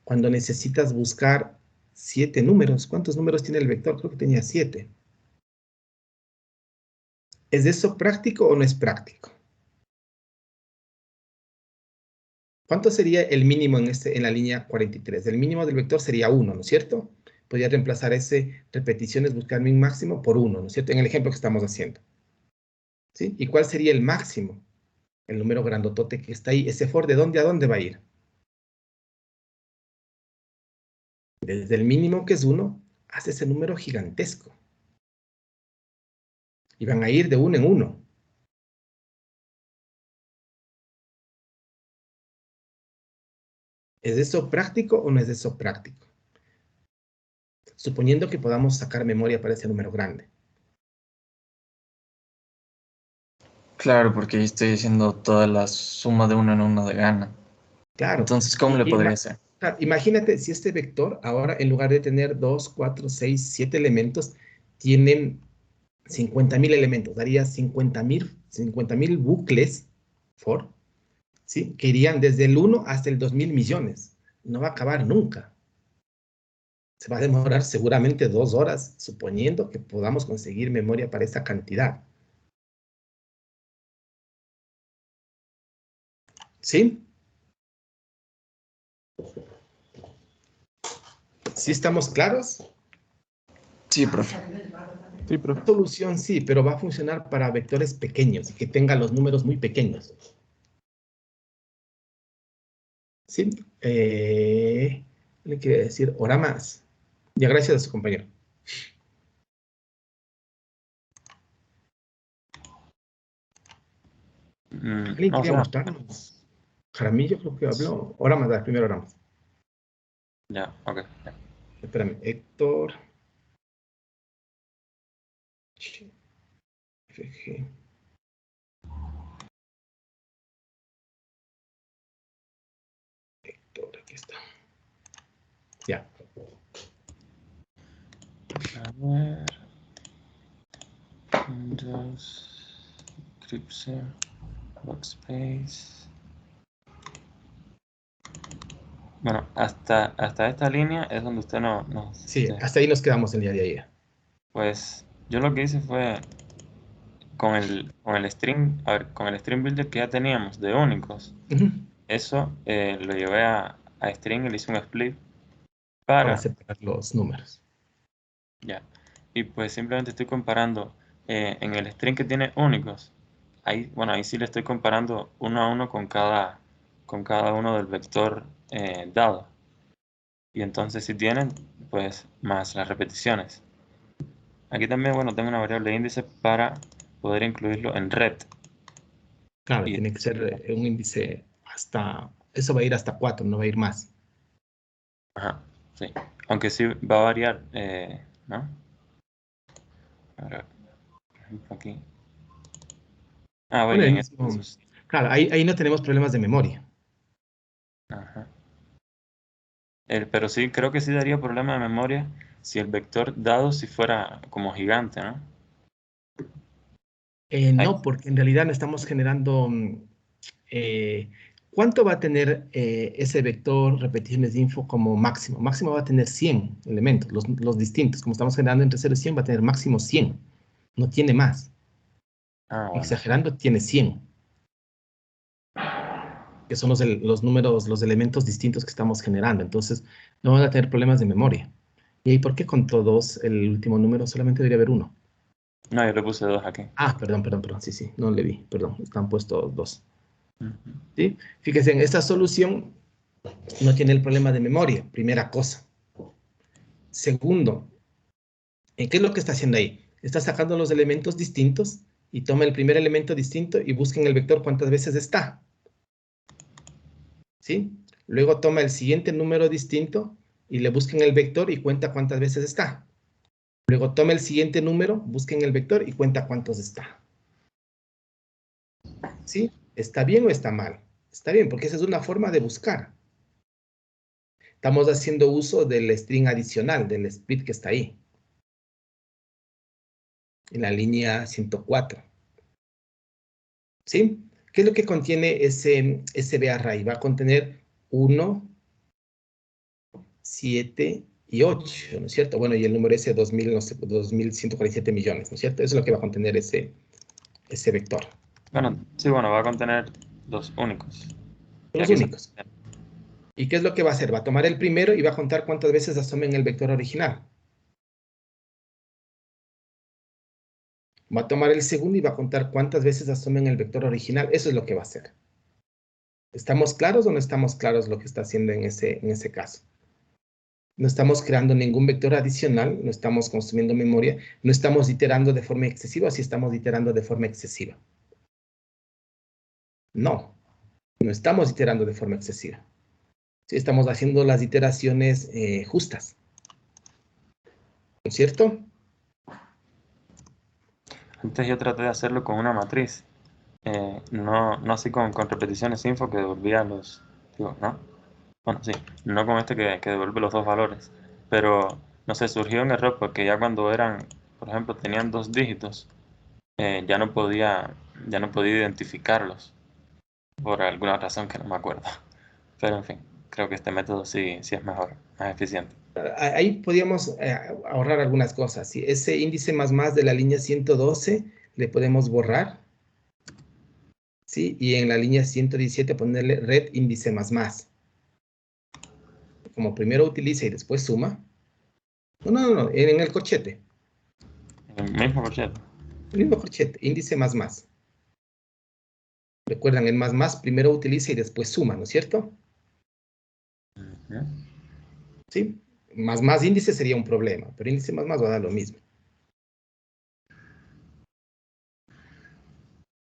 Speaker 1: Cuando necesitas buscar 7 números, ¿cuántos números tiene el vector? Creo que tenía 7. ¿Es eso práctico o no es práctico? ¿Cuánto sería el mínimo en la línea 43? El mínimo del vector sería 1, ¿no es cierto? Podría reemplazar ese repeticiones, buscar min máximo por 1, ¿no es cierto? En el ejemplo que estamos haciendo. ¿Sí? ¿Y cuál sería el máximo? El número grandotote que está ahí. ¿Ese for de dónde a dónde va a ir? Desde el mínimo, que es 1, hasta ese número gigantesco. Y van a ir de 1 en 1. ¿Es eso práctico o no es eso práctico? Suponiendo que podamos sacar memoria para ese número grande.
Speaker 4: Claro, porque estoy haciendo toda la suma de uno en uno de gana.
Speaker 1: Claro.
Speaker 4: Entonces, ¿cómo le podría hacer?
Speaker 1: Imagínate si este vector ahora, en lugar de tener 2, 4, 6, 7 elementos, tienen 50.000 elementos. Daría 50.000 bucles for, ¿sí? Que irían desde el 1 hasta el 2.000 millones. No va a acabar nunca. Se va a demorar seguramente 2 horas, suponiendo que podamos conseguir memoria para esa cantidad. ¿Sí? ¿Sí estamos claros?
Speaker 4: Sí, profe.
Speaker 2: Sí, profe.
Speaker 1: Solución sí, pero va a funcionar para vectores pequeños y que tengan los números muy pequeños. ¿Sí? le quiere decir hora más. Ya, gracias a su compañero. ¿Alguien
Speaker 3: No, o
Speaker 1: quería
Speaker 3: sea,
Speaker 1: mostrarnos? Jaramillo creo que habló. Hora más, dale, primero hora más.
Speaker 3: ya, ok. Ya.
Speaker 1: Espérame, Héctor. FG. Héctor, aquí está. Ya.
Speaker 3: A ver. Windows, Eclipse, Workspace. Bueno, hasta esta línea es donde usted no
Speaker 1: Sí, hasta ahí nos quedamos el día de ayer.
Speaker 3: Pues yo lo que hice fue con el string, a ver, con el string builder que ya teníamos de únicos, eso lo llevé a string y le hice un split
Speaker 1: Para
Speaker 3: para,
Speaker 1: separar los números.
Speaker 3: ya, y pues simplemente estoy comparando en el string que tiene únicos, ahí, bueno, ahí sí le estoy comparando uno a uno con cada uno del vector dado, y entonces si tienen, pues más las repeticiones. Aquí también, bueno, tengo una variable índice para poder incluirlo en red.
Speaker 1: Claro,
Speaker 3: Y,
Speaker 1: tiene que ser un índice hasta, eso va a ir hasta 4, no va a ir más.
Speaker 3: ajá, sí. Aunque sí va a variar, ¿no? Ahora, por ejemplo, aquí. Ah,
Speaker 1: Bueno,
Speaker 3: bueno, y
Speaker 1: el
Speaker 3: en
Speaker 1: mismo,
Speaker 3: estos,
Speaker 1: claro, ahí no tenemos problemas de memoria.
Speaker 3: ajá. Pero sí, creo que sí daría problema de memoria si el vector dado si fuera como gigante, ¿no? Ahí,
Speaker 1: No, porque en realidad no estamos generando, ¿cuánto va a tener ese vector repeticiones de info como máximo? Máximo va a tener 100 elementos, los distintos. Como estamos generando entre 0 y 100, va a tener máximo 100. No tiene más.
Speaker 3: bueno.
Speaker 1: Exagerando, tiene 100. Que son los números, los elementos distintos que estamos generando. Entonces, no van a tener problemas de memoria. ¿Y por qué con todos el último número solamente debería haber uno?
Speaker 3: No, yo le puse 2 aquí.
Speaker 1: Ah, perdón. Sí, sí, no le vi. Perdón, están puestos 2.
Speaker 3: Ujú.
Speaker 1: ¿Sí? Fíjense, en esta solución no tiene el problema de memoria, primera cosa. Segundo, ¿qué es lo que está haciendo ahí? Está sacando los elementos distintos y toma el primer elemento distinto y busca en el vector cuántas veces está. ¿Sí? Luego toma el siguiente número distinto y le busca en el vector y cuenta cuántas veces está. Luego toma el siguiente número, busca en el vector y cuenta cuántos está. ¿Sí? ¿Está bien o está mal? Está bien, porque esa es una forma de buscar. Estamos haciendo uso del string adicional, del split que está ahí. En la línea 104. ¿Sí? ¿Qué es lo que contiene ese barray? Va a contener 1, 7 y 8, ¿no es cierto? Bueno, y el número ese 2000, no sé, 2147 millones, ¿no es cierto? Eso es lo que va a contener ese vector.
Speaker 3: Bueno, sí, bueno, va a contener los únicos. Y
Speaker 1: Los
Speaker 3: aquí son.
Speaker 1: únicos. ¿Y qué es lo que va a hacer? Va a tomar el primero y va a contar cuántas veces asome en el vector original. Va a tomar el segundo y va a contar cuántas veces asome en el vector original. Eso es lo que va a hacer. ¿Estamos claros o no estamos claros lo que está haciendo en ese caso? No estamos creando ningún vector adicional, no estamos consumiendo memoria, no estamos iterando de forma excesiva, si estamos iterando de forma excesiva. No, no estamos iterando de forma excesiva. Sí, estamos haciendo las iteraciones justas. ¿No es cierto?
Speaker 3: Antes yo traté de hacerlo con una matriz. No así con repeticiones info que devolvía los. Digo, ¿no? Bueno, sí, no con este que devuelve los dos valores. Pero, no sé, surgió un error porque ya cuando eran, por ejemplo, tenían 2 dígitos, ya no podía identificarlos por alguna razón que no me acuerdo. Pero en fin, creo que este método sí es mejor, más eficiente.
Speaker 1: Ahí podríamos ahorrar algunas cosas. Si ese índice más de la línea 112 le podemos borrar. ¿Sí? Y en la línea 117 ponerle red índice más. Como primero utiliza y después suma. No, en el corchete.
Speaker 3: El mismo corchete.
Speaker 1: El mismo corchete, índice más. Recuerdan, el más primero utiliza y después suma, ¿no es cierto?
Speaker 3: Ujú.
Speaker 1: ¿Sí? Más índice sería un problema, pero índice más va a dar lo mismo.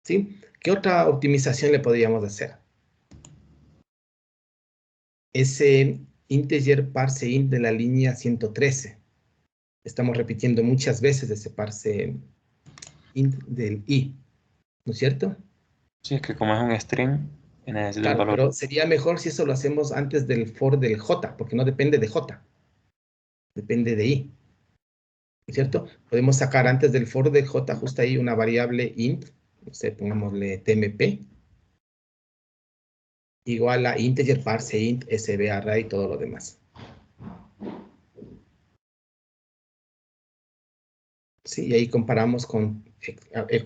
Speaker 1: ¿Sí? ¿Qué otra optimización le podríamos hacer? Ese integer parse int de la línea 113. Estamos repitiendo muchas veces ese parse int del i, ¿no es cierto?
Speaker 3: Sí, es que como es un string, necesita el
Speaker 1: Claro,
Speaker 3: valor.
Speaker 1: pero sería mejor si eso lo hacemos antes del for del j, porque no depende de j, depende de i, ¿no es cierto? Podemos sacar antes del for del j justo ahí una variable int, no sé, pongámosle tmp, igual a integer parse int sb array y todo lo demás. Sí, y ahí comparamos con,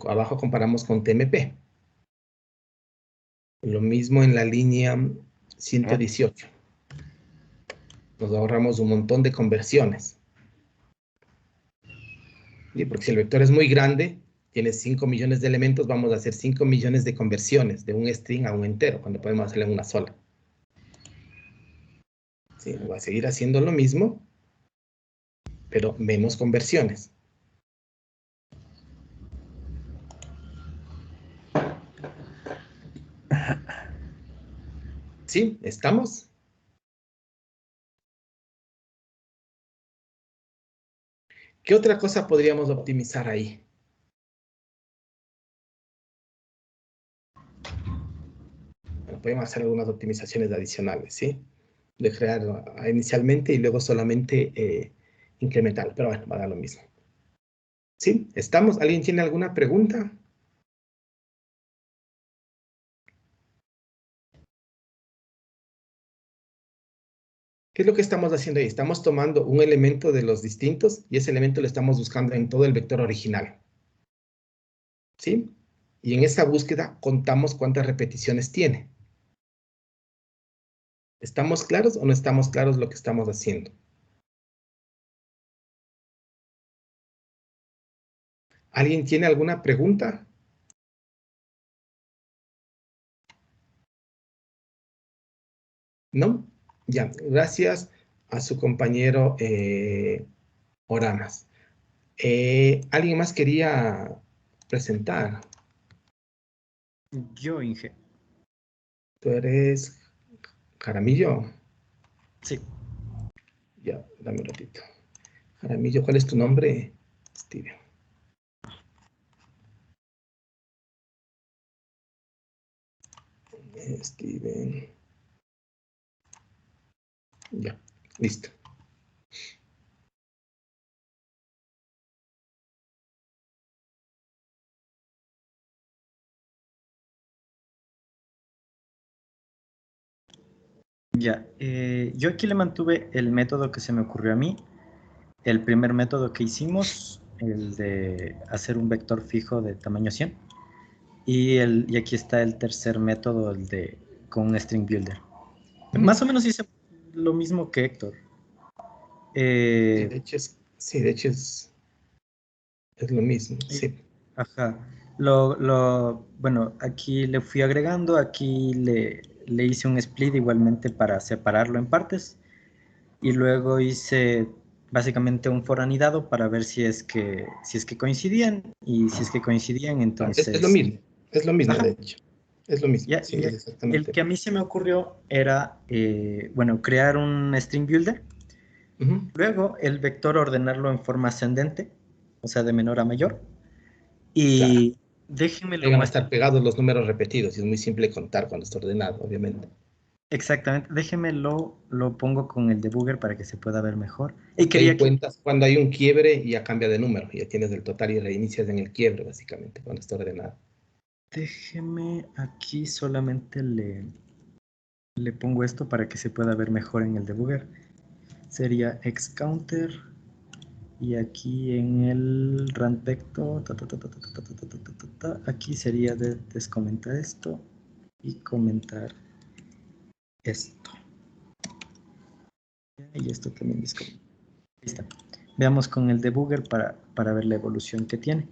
Speaker 1: abajo comparamos con tmp. Lo mismo en la línea 118. Nos ahorramos un montón de conversiones. ¿Sí? Porque si el vector es muy grande, tiene 5 millones de elementos, vamos a hacer 5 millones de conversiones de un string a un entero, cuando podemos hacerlo en una sola. ¿Sí? Voy a seguir haciendo lo mismo, pero menos conversiones. ¿Sí? ¿Estamos? ¿Qué otra cosa podríamos optimizar ahí? Bueno, podemos hacer algunas optimizaciones adicionales, ¿sí? De crear inicialmente y luego solamente incremental, pero bueno, va a dar lo mismo. ¿Sí? ¿Estamos? ¿Alguien tiene alguna pregunta? ¿Qué es lo que estamos haciendo ahí? Estamos tomando un elemento de los distintos y ese elemento lo estamos buscando en todo el vector original. ¿Sí? Y en esa búsqueda contamos cuántas repeticiones tiene. ¿Estamos claros o no estamos claros lo que estamos haciendo? ¿Alguien tiene alguna pregunta? ¿No? Ya, gracias a su compañero Oramas. ¿Alguien más quería presentar?
Speaker 5: Yo, Inge.
Speaker 1: Tú eres Jaramillo.
Speaker 5: Sí.
Speaker 1: Ya, dame un ratito. Jaramillo, ¿cuál es tu nombre? Steven. Steven. Ya, listo.
Speaker 5: Ya. Yo aquí le mantuve el método que se me ocurrió a mí. El primer método que hicimos, el de hacer un vector fijo de tamaño 100. Y aquí está el tercer método, el de con un string builder. Más o menos hice lo mismo que Héctor.
Speaker 1: Sí, de hecho es lo mismo, sí.
Speaker 5: Ajá. Bueno, aquí le fui agregando, aquí le hice un split igualmente para separarlo en partes. Y luego hice básicamente un for anidado para ver si es que coincidían, y si es que coincidían,
Speaker 1: Es lo
Speaker 5: entonces...
Speaker 1: mismo,
Speaker 5: Ajá.
Speaker 1: de hecho. Es lo mismo,
Speaker 5: Ya,
Speaker 1: sí,
Speaker 5: y
Speaker 1: es
Speaker 5: el
Speaker 1: exactamente.
Speaker 5: que a mí se me ocurrió era, bueno, crear un string builder, luego el vector ordenarlo en forma ascendente, o sea, de menor a mayor,
Speaker 1: Claro.
Speaker 5: y déjenme lo
Speaker 1: Ahí van a
Speaker 5: muestro.
Speaker 1: estar pegados los números repetidos y es muy simple contar cuando está ordenado, obviamente.
Speaker 5: Exactamente, déjenme lo pongo con el debugger para que se pueda ver mejor. Y
Speaker 1: Ahí
Speaker 5: quería que...
Speaker 1: cuentas cuando hay un quiebre y ya cambia de número. Ya tienes el total y reinicias en el quiebre, básicamente, cuando está ordenado.
Speaker 5: Déjeme aquí solamente le pongo esto para que se pueda ver mejor en el debugger. Sería xcounter y aquí en el rand vector, aquí sería de descomentar esto y comentar esto. Y esto también descomentar. Ahí está. Veamos con el debugger para ver la evolución que tiene.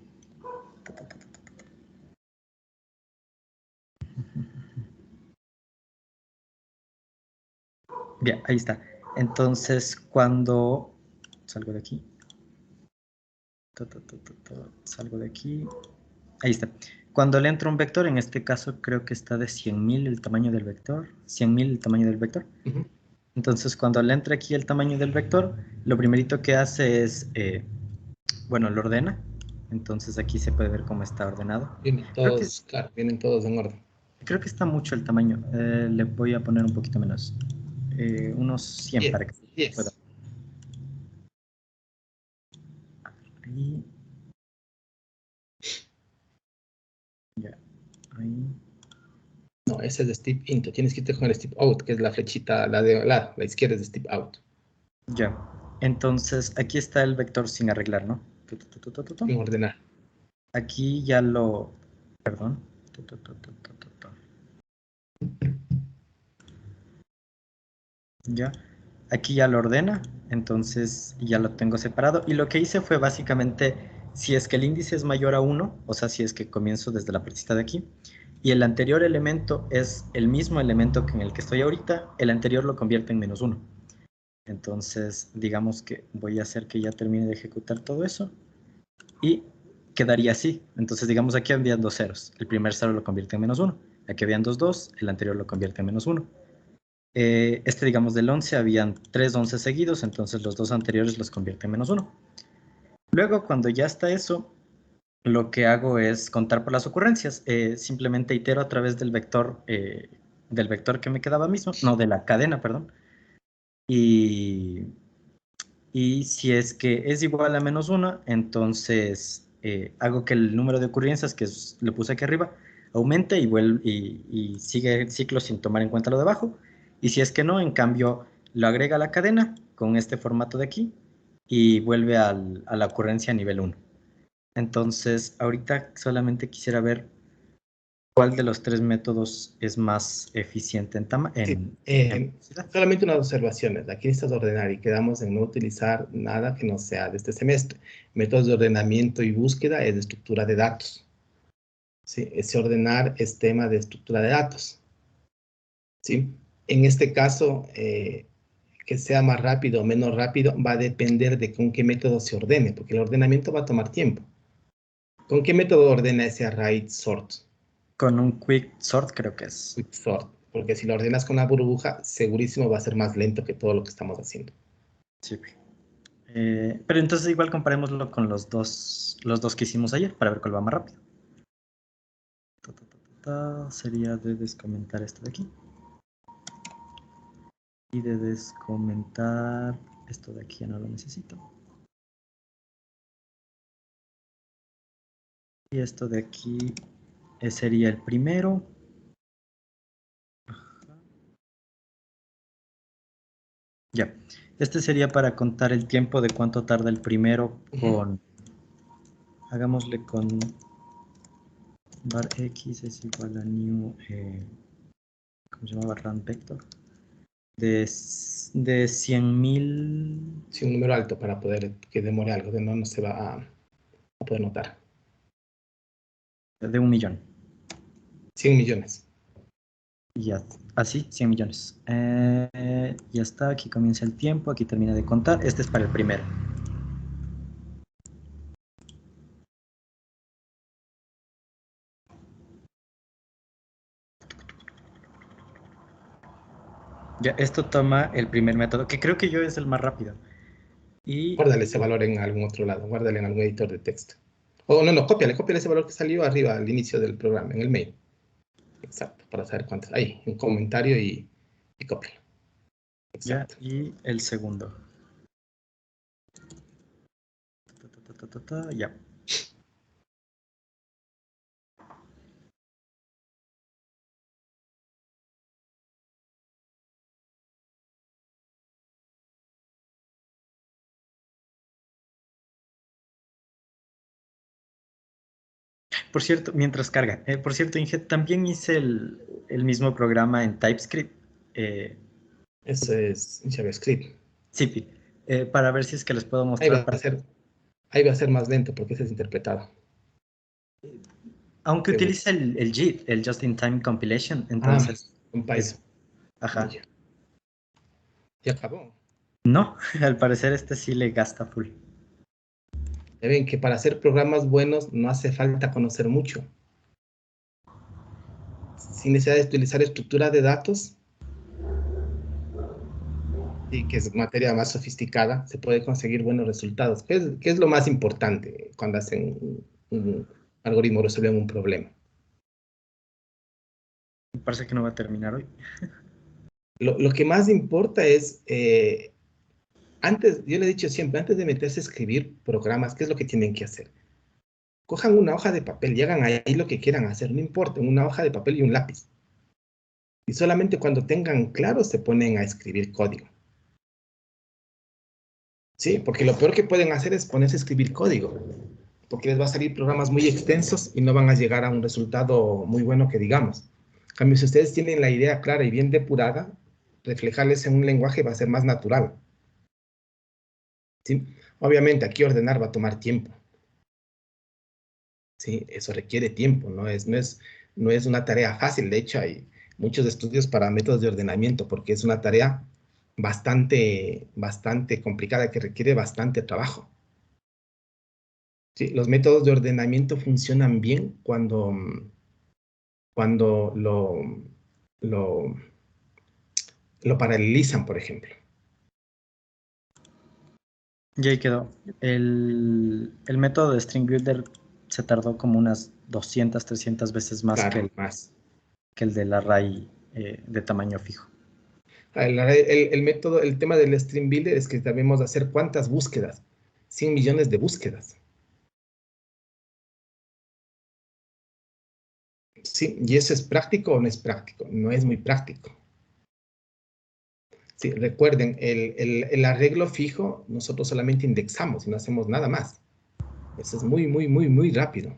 Speaker 5: Bien, ahí está. Entonces, cuando salgo de aquí, salgo de aquí, ahí está. Cuando le entra un vector, en este caso creo que está de 100.000 el tamaño del vector, 100.000 el tamaño del vector. Entonces, cuando le entra aquí el tamaño del vector, lo primerito que hace es, bueno, lo ordena. Entonces aquí se puede ver cómo está ordenado.
Speaker 1: Vienen todos, claro, vienen todos en orden.
Speaker 5: Creo que está mucho el tamaño. Le voy a poner un poquito menos. Unos 100
Speaker 1: 10,
Speaker 5: para que se
Speaker 1: 10.
Speaker 5: pueda. Ahí. Ya. Ahí.
Speaker 1: No, ese es de step into. Tienes que irte con el step out, que es la flechita, la izquierda es de step out.
Speaker 5: Ya. Entonces, aquí está el vector sin arreglar, ¿no?
Speaker 1: Sin ordenar.
Speaker 5: Aquí ya lo... Perdón. Ya. Aquí ya lo ordena, entonces ya lo tengo separado. Y lo que hice fue básicamente, si es que el índice es mayor a 1, o sea, si es que comienzo desde la partita de aquí, y el anterior elemento es el mismo elemento que en el que estoy ahorita, el anterior lo convierte en -1. Entonces, digamos que voy a hacer que ya termine de ejecutar todo eso, y quedaría así. Entonces, digamos, aquí habían 2 ceros. El primer 0 lo convierte en -1. Aquí habían 2 2, el anterior lo convierte en -1. Digamos, del 11 habían 3 11 seguidos, entonces los 2 anteriores los convierte en -1. Luego, cuando ya está eso, lo que hago es contar por las ocurrencias. Simplemente itero a través del vector que me quedaba mismo, no, de la cadena, perdón. Y si es que es igual a -1, entonces hago que el número de ocurrencias que le puse aquí arriba aumente y sigue el ciclo sin tomar en cuenta lo de abajo. Y si es que no, en cambio, lo agrega a la cadena con este formato de aquí y vuelve a la ocurrencia a nivel 1. Entonces, ahorita solamente quisiera ver cuál de los 3 métodos es más eficiente en velocidad.
Speaker 1: Solamente unas observaciones. Aquí necesitas ordenar y quedamos en no utilizar nada que no sea de este semestre. Métodos de ordenamiento y búsqueda es de estructura de datos. ¿Sí? Ese ordenar es tema de estructura de datos. ¿Sí? En este caso, que sea más rápido o menos rápido va a depender de con qué método se ordene, porque el ordenamiento va a tomar tiempo. ¿Con qué método ordena ese array sort?
Speaker 5: Con un quick sort creo que es.
Speaker 1: Quick sort, porque si lo ordenas con la burbuja, segurísimo va a ser más lento que todo lo que estamos haciendo.
Speaker 5: Sí. Pero entonces igual comparémoslo con los dos que hicimos ayer para ver cuál va más rápido. Sería de descomentar esto de aquí. Y de descomentar esto de aquí, ya no lo necesito. Y esto de aquí sería el primero. Ya. Este sería para contar el tiempo de cuánto tarda el primero con... Hagámosle con var x es igual a new... ¿cómo se llama? Rand vector. De 100.000...
Speaker 1: Sí, un número alto para poder que demore algo, no se va a poder notar.
Speaker 5: De 1.000.000.
Speaker 1: 100 millones.
Speaker 5: Ya, así, 100 millones. Ya está, aquí comienza el tiempo, aquí termina de contar. Este es para el primero. Ya, esto toma el primer método, que creo que yo es el más rápido. Y
Speaker 1: Guárdale ese valor en algún otro lado, guárdale en algún editor de texto. O no, cópiale ese valor que salió arriba al inicio del programa, en el mail. Exacto, para saber cuántos. Ahí, un comentario y cópialo.
Speaker 5: ya,
Speaker 1: Exacto.
Speaker 5: y el segundo. Ya. Por cierto, mientras carga, por cierto, Inge, también hice el mismo programa en TypeScript.
Speaker 1: Eso es JavaScript.
Speaker 5: Sí, para ver si es que les puedo
Speaker 1: Ahí
Speaker 5: mostrar.
Speaker 1: ahí va a ser más lento porque ese es interpretado.
Speaker 5: Aunque
Speaker 1: Seguro.
Speaker 5: utiliza el JIT, el Just in Time Compilation, entonces
Speaker 1: con Python.
Speaker 5: es, ajá.
Speaker 1: Ya acabó.
Speaker 5: No, al parecer este sí le gasta full.
Speaker 1: Ya ven que para hacer programas buenos no hace falta conocer mucho. Sin necesidad de utilizar estructura de datos, y que es materia más sofisticada, se puede conseguir buenos resultados. ¿Qué es lo más importante cuando hacen un algoritmo, resuelven un problema?
Speaker 5: Me parece que no va a terminar hoy.
Speaker 1: Lo que más importa es, antes, yo le he dicho siempre, antes de meterse a escribir programas, ¿qué es lo que tienen que hacer? Cojan una hoja de papel y hagan ahí lo que quieran hacer, no importa, una hoja de papel y un lápiz. Y solamente cuando tengan claro se ponen a escribir código. Sí, porque lo peor que pueden hacer es ponerse a escribir código, porque les va a salir programas muy extensos y no van a llegar a un resultado muy bueno que digamos. En cambio, si ustedes tienen la idea clara y bien depurada, reflejarles en un lenguaje va a ser más natural. ¿Sí? Obviamente, aquí ordenar va a tomar tiempo. Sí, eso requiere tiempo, no es una tarea fácil. De hecho, hay muchos estudios para métodos de ordenamiento, porque es una tarea bastante complicada que requiere bastante trabajo. Sí, los métodos de ordenamiento funcionan bien cuando lo, lo paralelizan, por ejemplo.
Speaker 5: Y ahí quedó. El método de String Builder se tardó como unas 200, 300 veces más
Speaker 1: Claro, más.
Speaker 5: que el del array de tamaño fijo.
Speaker 1: El tema del Stream Builder es que debemos hacer ¿cuántas búsquedas? 100 millones de búsquedas. Sí, ¿y eso es práctico o no es práctico? No es muy práctico. Sí, recuerden, el arreglo fijo, nosotros solamente indexamos y no hacemos nada más. Eso es muy rápido.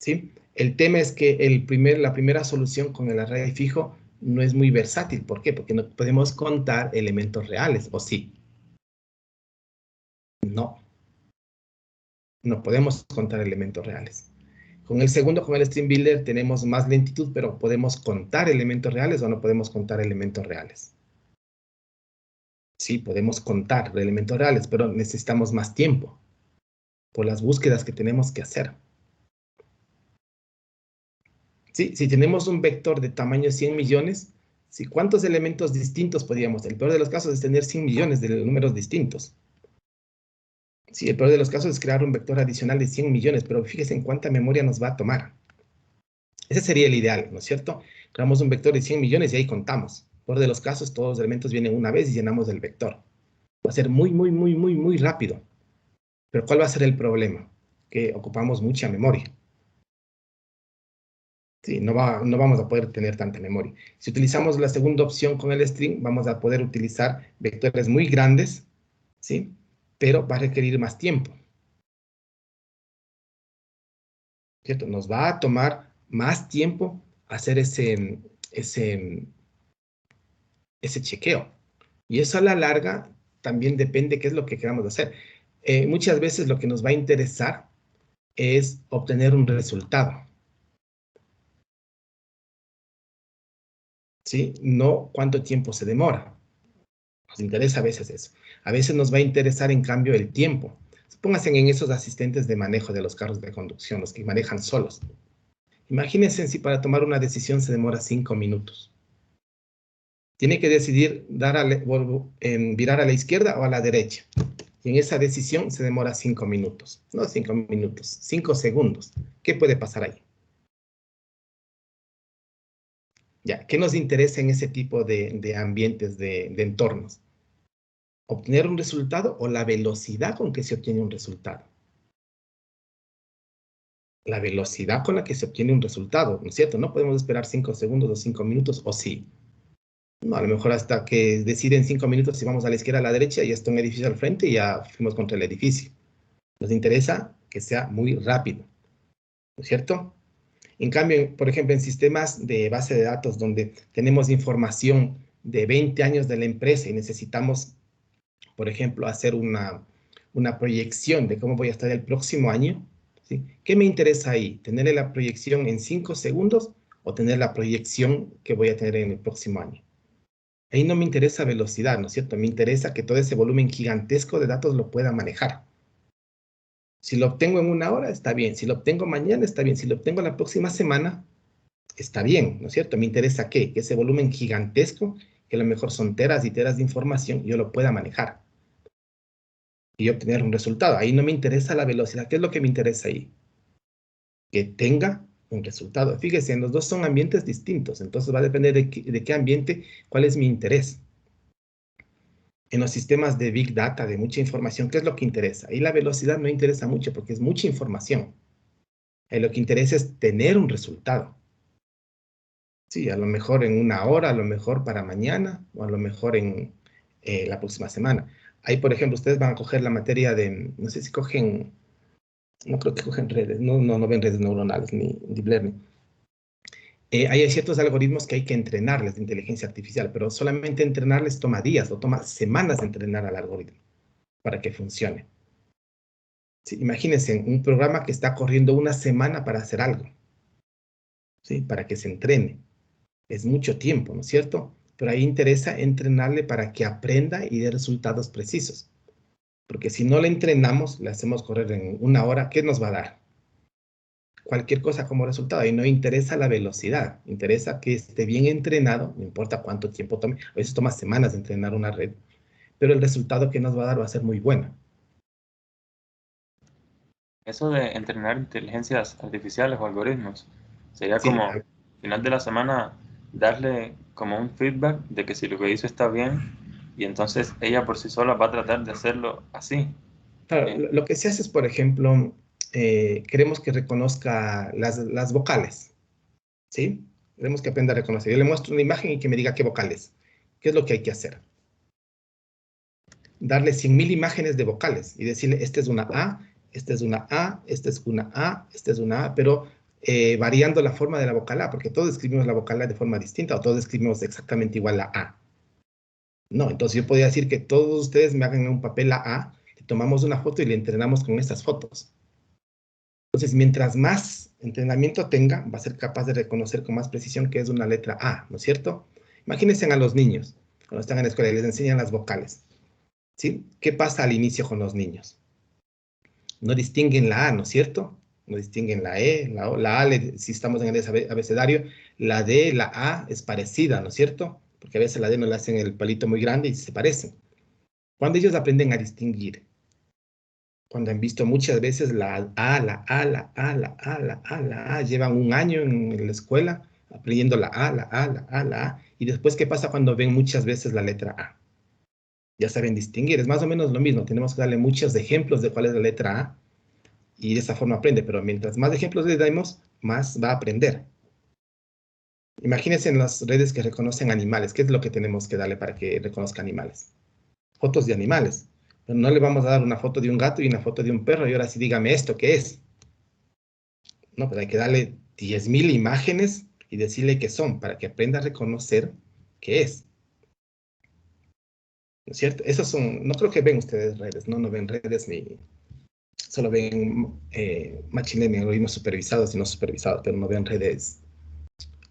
Speaker 1: ¿Sí? El tema es que la primera solución con el array fijo no es muy versátil. ¿Por qué? Porque no podemos contar elementos reales, ¿o sí? No. No podemos contar elementos reales. Con el segundo, con el Stream Builder, tenemos más lentitud, pero podemos contar elementos reales o no podemos contar elementos reales. Sí, podemos contar elementos reales, pero necesitamos más tiempo por las búsquedas que tenemos que hacer. Sí, si tenemos un vector de tamaño 100 millones, ¿sí? ¿Cuántos elementos distintos podríamos? El peor de los casos es tener 100 millones de números distintos. Sí, el peor de los casos es crear un vector adicional de 100 millones, pero fíjense en cuánta memoria nos va a tomar. Ese sería el ideal, ¿no es cierto? Creamos un vector de 100 millones y ahí contamos. En el peor de los casos, todos los elementos vienen una vez y llenamos el vector. Va a ser muy rápido. Pero ¿cuál va a ser el problema? Que ocupamos mucha memoria. Sí, no vamos a poder tener tanta memoria. Si utilizamos la segunda opción con el string, vamos a poder utilizar vectores muy grandes, ¿sí? Pero va a requerir más tiempo. ¿Cierto? Nos va a tomar más tiempo hacer ese chequeo. Y eso a la larga también depende qué es lo que queramos hacer. Muchas veces lo que nos va a interesar es obtener un resultado. ¿Sí? No cuánto tiempo se demora. Nos interesa a veces eso. A veces nos va a interesar, en cambio, el tiempo. Pónganse en esos asistentes de manejo de los carros de conducción, los que manejan solos. Imagínense si para tomar una decisión se demora 5 minutos. Tiene que decidir virar a la izquierda o a la derecha. Y en esa decisión se demora 5 minutos. No 5 minutos, 5 segundos. ¿Qué puede pasar ahí? Ya, ¿qué nos interesa en ese tipo de ambientes, de entornos? ¿Obtener un resultado o la velocidad con que se obtiene un resultado? La velocidad con la que se obtiene un resultado, ¿no es cierto? No podemos esperar 5 segundos o 5 minutos, o sí. No, a lo mejor hasta que deciden 5 minutos si vamos a la izquierda o a la derecha y está un edificio al frente y ya fuimos contra el edificio. Nos interesa que sea muy rápido, ¿no es cierto? En cambio, por ejemplo, en sistemas de base de datos donde tenemos información de 20 años de la empresa y necesitamos, por ejemplo, hacer una proyección de cómo voy a estar el próximo año, ¿sí? ¿Qué me interesa ahí? ¿Tener la proyección en 5 segundos o tener la proyección que voy a tener en el próximo año? Ahí no me interesa velocidad, ¿no es cierto? Me interesa que todo ese volumen gigantesco de datos lo pueda manejar. Si lo obtengo en 1 hora, está bien. Si lo obtengo mañana, está bien. Si lo obtengo la próxima semana, está bien, ¿no es cierto? Me interesa ¿qué? Que ese volumen gigantesco, que a lo mejor son teras y teras de información, yo lo pueda manejar y obtener un resultado. Ahí no me interesa la velocidad. ¿Qué es lo que me interesa ahí? Que tenga un resultado. Fíjese, en los dos son ambientes distintos, entonces va a depender de qué ambiente, cuál es mi interés. En los sistemas de Big Data, de mucha información, ¿qué es lo que interesa? Ahí la velocidad no interesa mucho porque es mucha información. Ahí lo que interesa es tener un resultado. Sí, a lo mejor en 1 hora, a lo mejor para mañana, o a lo mejor en la próxima semana. Ahí, por ejemplo, ustedes van a coger la materia de, no sé si cogen, no creo que cogen redes, no ven redes neuronales ni deep learning. Hay ciertos algoritmos que hay que entrenarles de inteligencia artificial, pero solamente entrenarles toma días o toma semanas de entrenar al algoritmo para que funcione. Sí, imagínense un programa que está corriendo 1 semana para hacer algo, ¿sí? Para que se entrene. Es mucho tiempo, ¿no es cierto? Pero ahí interesa entrenarle para que aprenda y dé resultados precisos. Porque si no le entrenamos, le hacemos correr en 1 hora, ¿qué nos va a dar? Cualquier cosa como resultado. Y no interesa la velocidad, interesa que esté bien entrenado, no importa cuánto tiempo tome. A veces toma semanas de entrenar una red, pero el resultado que nos va a dar va a ser muy bueno.
Speaker 3: Eso de entrenar inteligencias artificiales o algoritmos, sería
Speaker 1: Sí,
Speaker 3: como al final de la semana darle como un feedback de que si lo que hizo está bien y entonces ella por sí sola va a tratar de hacerlo así.
Speaker 1: claro, lo que se hace es, por ejemplo, queremos que reconozca las vocales, ¿sí? Queremos que aprenda a reconocer. Yo le muestro una imagen y que me diga qué vocales. ¿Qué es lo que hay que hacer? Darle 100.000 imágenes de vocales y decirle, esta es una A, esta es una A, esta es una A, esta es una A, pero variando la forma de la vocal A, porque todos escribimos la vocal A de forma distinta o todos escribimos exactamente igual la A. No, entonces yo podría decir que todos ustedes me hagan en un papel la A, le tomamos una foto y le entrenamos con estas fotos. Entonces, mientras más entrenamiento tenga, va a ser capaz de reconocer con más precisión que es una letra A, ¿no es cierto? Imagínense a los niños, cuando están en la escuela y les enseñan las vocales. ¿Sí? ¿Qué pasa al inicio con los niños? No distinguen la A, ¿no es cierto? No distinguen la E, la O, la A, si estamos en el abecedario, la D, la A es parecida, ¿no es cierto? Porque a veces la D no le hacen el palito muy grande y se parecen. Cuando ellos aprenden a distinguir, cuando han visto muchas veces la A, la A, la A, la A, la A, la A, llevan 1 año en la escuela aprendiendo la A, la A, la A, la A, y después, ¿qué pasa cuando ven muchas veces la letra A? Ya saben distinguir, es más o menos lo mismo, tenemos que darle muchos ejemplos de cuál es la letra A, y de esa forma aprende, pero mientras más ejemplos le damos, más va a aprender. Imagínense en las redes que reconocen animales, ¿qué es lo que tenemos que darle para que reconozca animales? Fotos de animales. Pero no le vamos a dar una foto de un gato y una foto de un perro y ahora sí dígame esto, ¿qué es? No, pero hay que darle 10.000 imágenes y decirle qué son para que aprenda a reconocer qué es. ¿No es cierto? Esos son, no creo que ven ustedes redes, no ven redes ni, solo ven machine learning, algoritmos supervisados y no supervisados, pero no ven redes.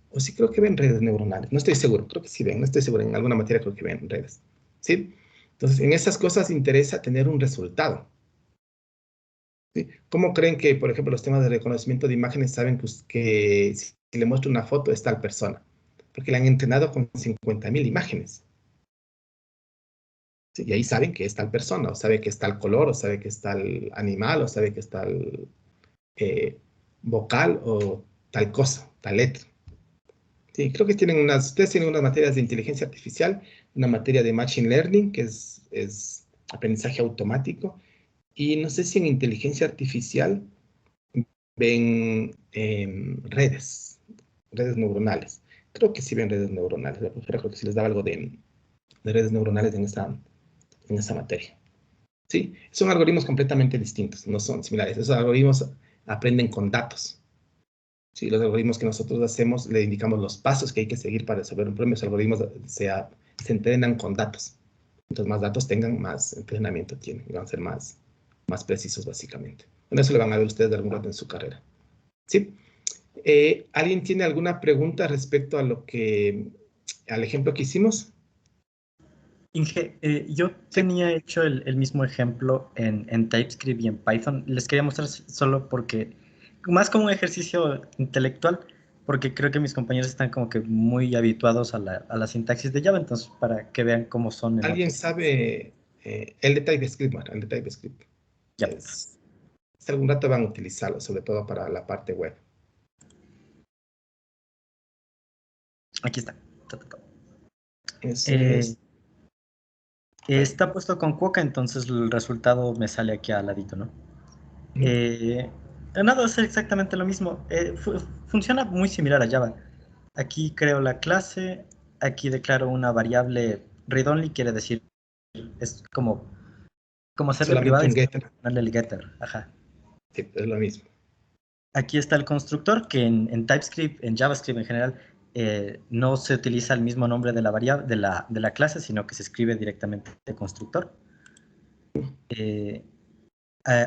Speaker 1: O sí creo que ven redes neuronales, no estoy seguro, creo que sí ven, no estoy seguro, en alguna materia creo que ven redes. ¿Sí? Entonces, en esas cosas interesa tener un resultado. ¿Sí? ¿Cómo creen que, por ejemplo, los temas de reconocimiento de imágenes saben que si le muestro una foto es tal persona? Porque le han entrenado con 50.000 imágenes. ¿Sí? Y ahí saben que es tal persona, o sabe que es tal color, o sabe que es tal animal, o sabe que es tal vocal, o tal cosa, tal letra. Sí, creo que ustedes tienen unas materias de inteligencia artificial, una materia de machine learning, que es aprendizaje automático, y no sé si en inteligencia artificial ven redes neuronales. Creo que sí ven redes neuronales. La profesora creo que sí les daba algo de redes neuronales en esa materia. Sí, son algoritmos completamente distintos, no son similares. Esos algoritmos aprenden con datos. Sí, los algoritmos que nosotros hacemos, le indicamos los pasos que hay que seguir para resolver un problema. Los algoritmos se entrenan con datos. Entonces, más datos tengan, más entrenamiento tienen. Y van a ser más precisos, básicamente. Bueno, eso le van a ver ustedes de algún rato en su carrera. ¿Sí? ¿Alguien tiene alguna pregunta respecto a al ejemplo que hicimos?
Speaker 5: Inge, yo tenía hecho el mismo ejemplo en TypeScript y en Python. Les quería mostrar solo porque, más como un ejercicio intelectual, porque creo que mis compañeros están como que muy habituados a la sintaxis de Java, entonces para que vean cómo son en
Speaker 1: ¿Alguien
Speaker 5: otros.
Speaker 1: sabe el de TypeScript, Mar? El de TypeScript.
Speaker 5: Ya.
Speaker 1: Algún rato van a utilizarlo, sobre todo para la parte web.
Speaker 5: Aquí está.
Speaker 1: Eso es.
Speaker 5: Está puesto con Quokka, entonces el resultado me sale aquí al ladito, ¿no? Nada, es exactamente lo mismo. Funciona muy similar a Java. Aquí creo la clase, aquí declaro una variable read-only, quiere decir, es como hacerle privada
Speaker 1: Solamente
Speaker 5: y
Speaker 1: un getter.
Speaker 5: ponerle el getter. Ajá.
Speaker 1: Sí, es lo mismo.
Speaker 5: Aquí está el constructor, que en TypeScript, en JavaScript en general, no se utiliza el mismo nombre de la variable, de la clase, sino que se escribe directamente de constructor.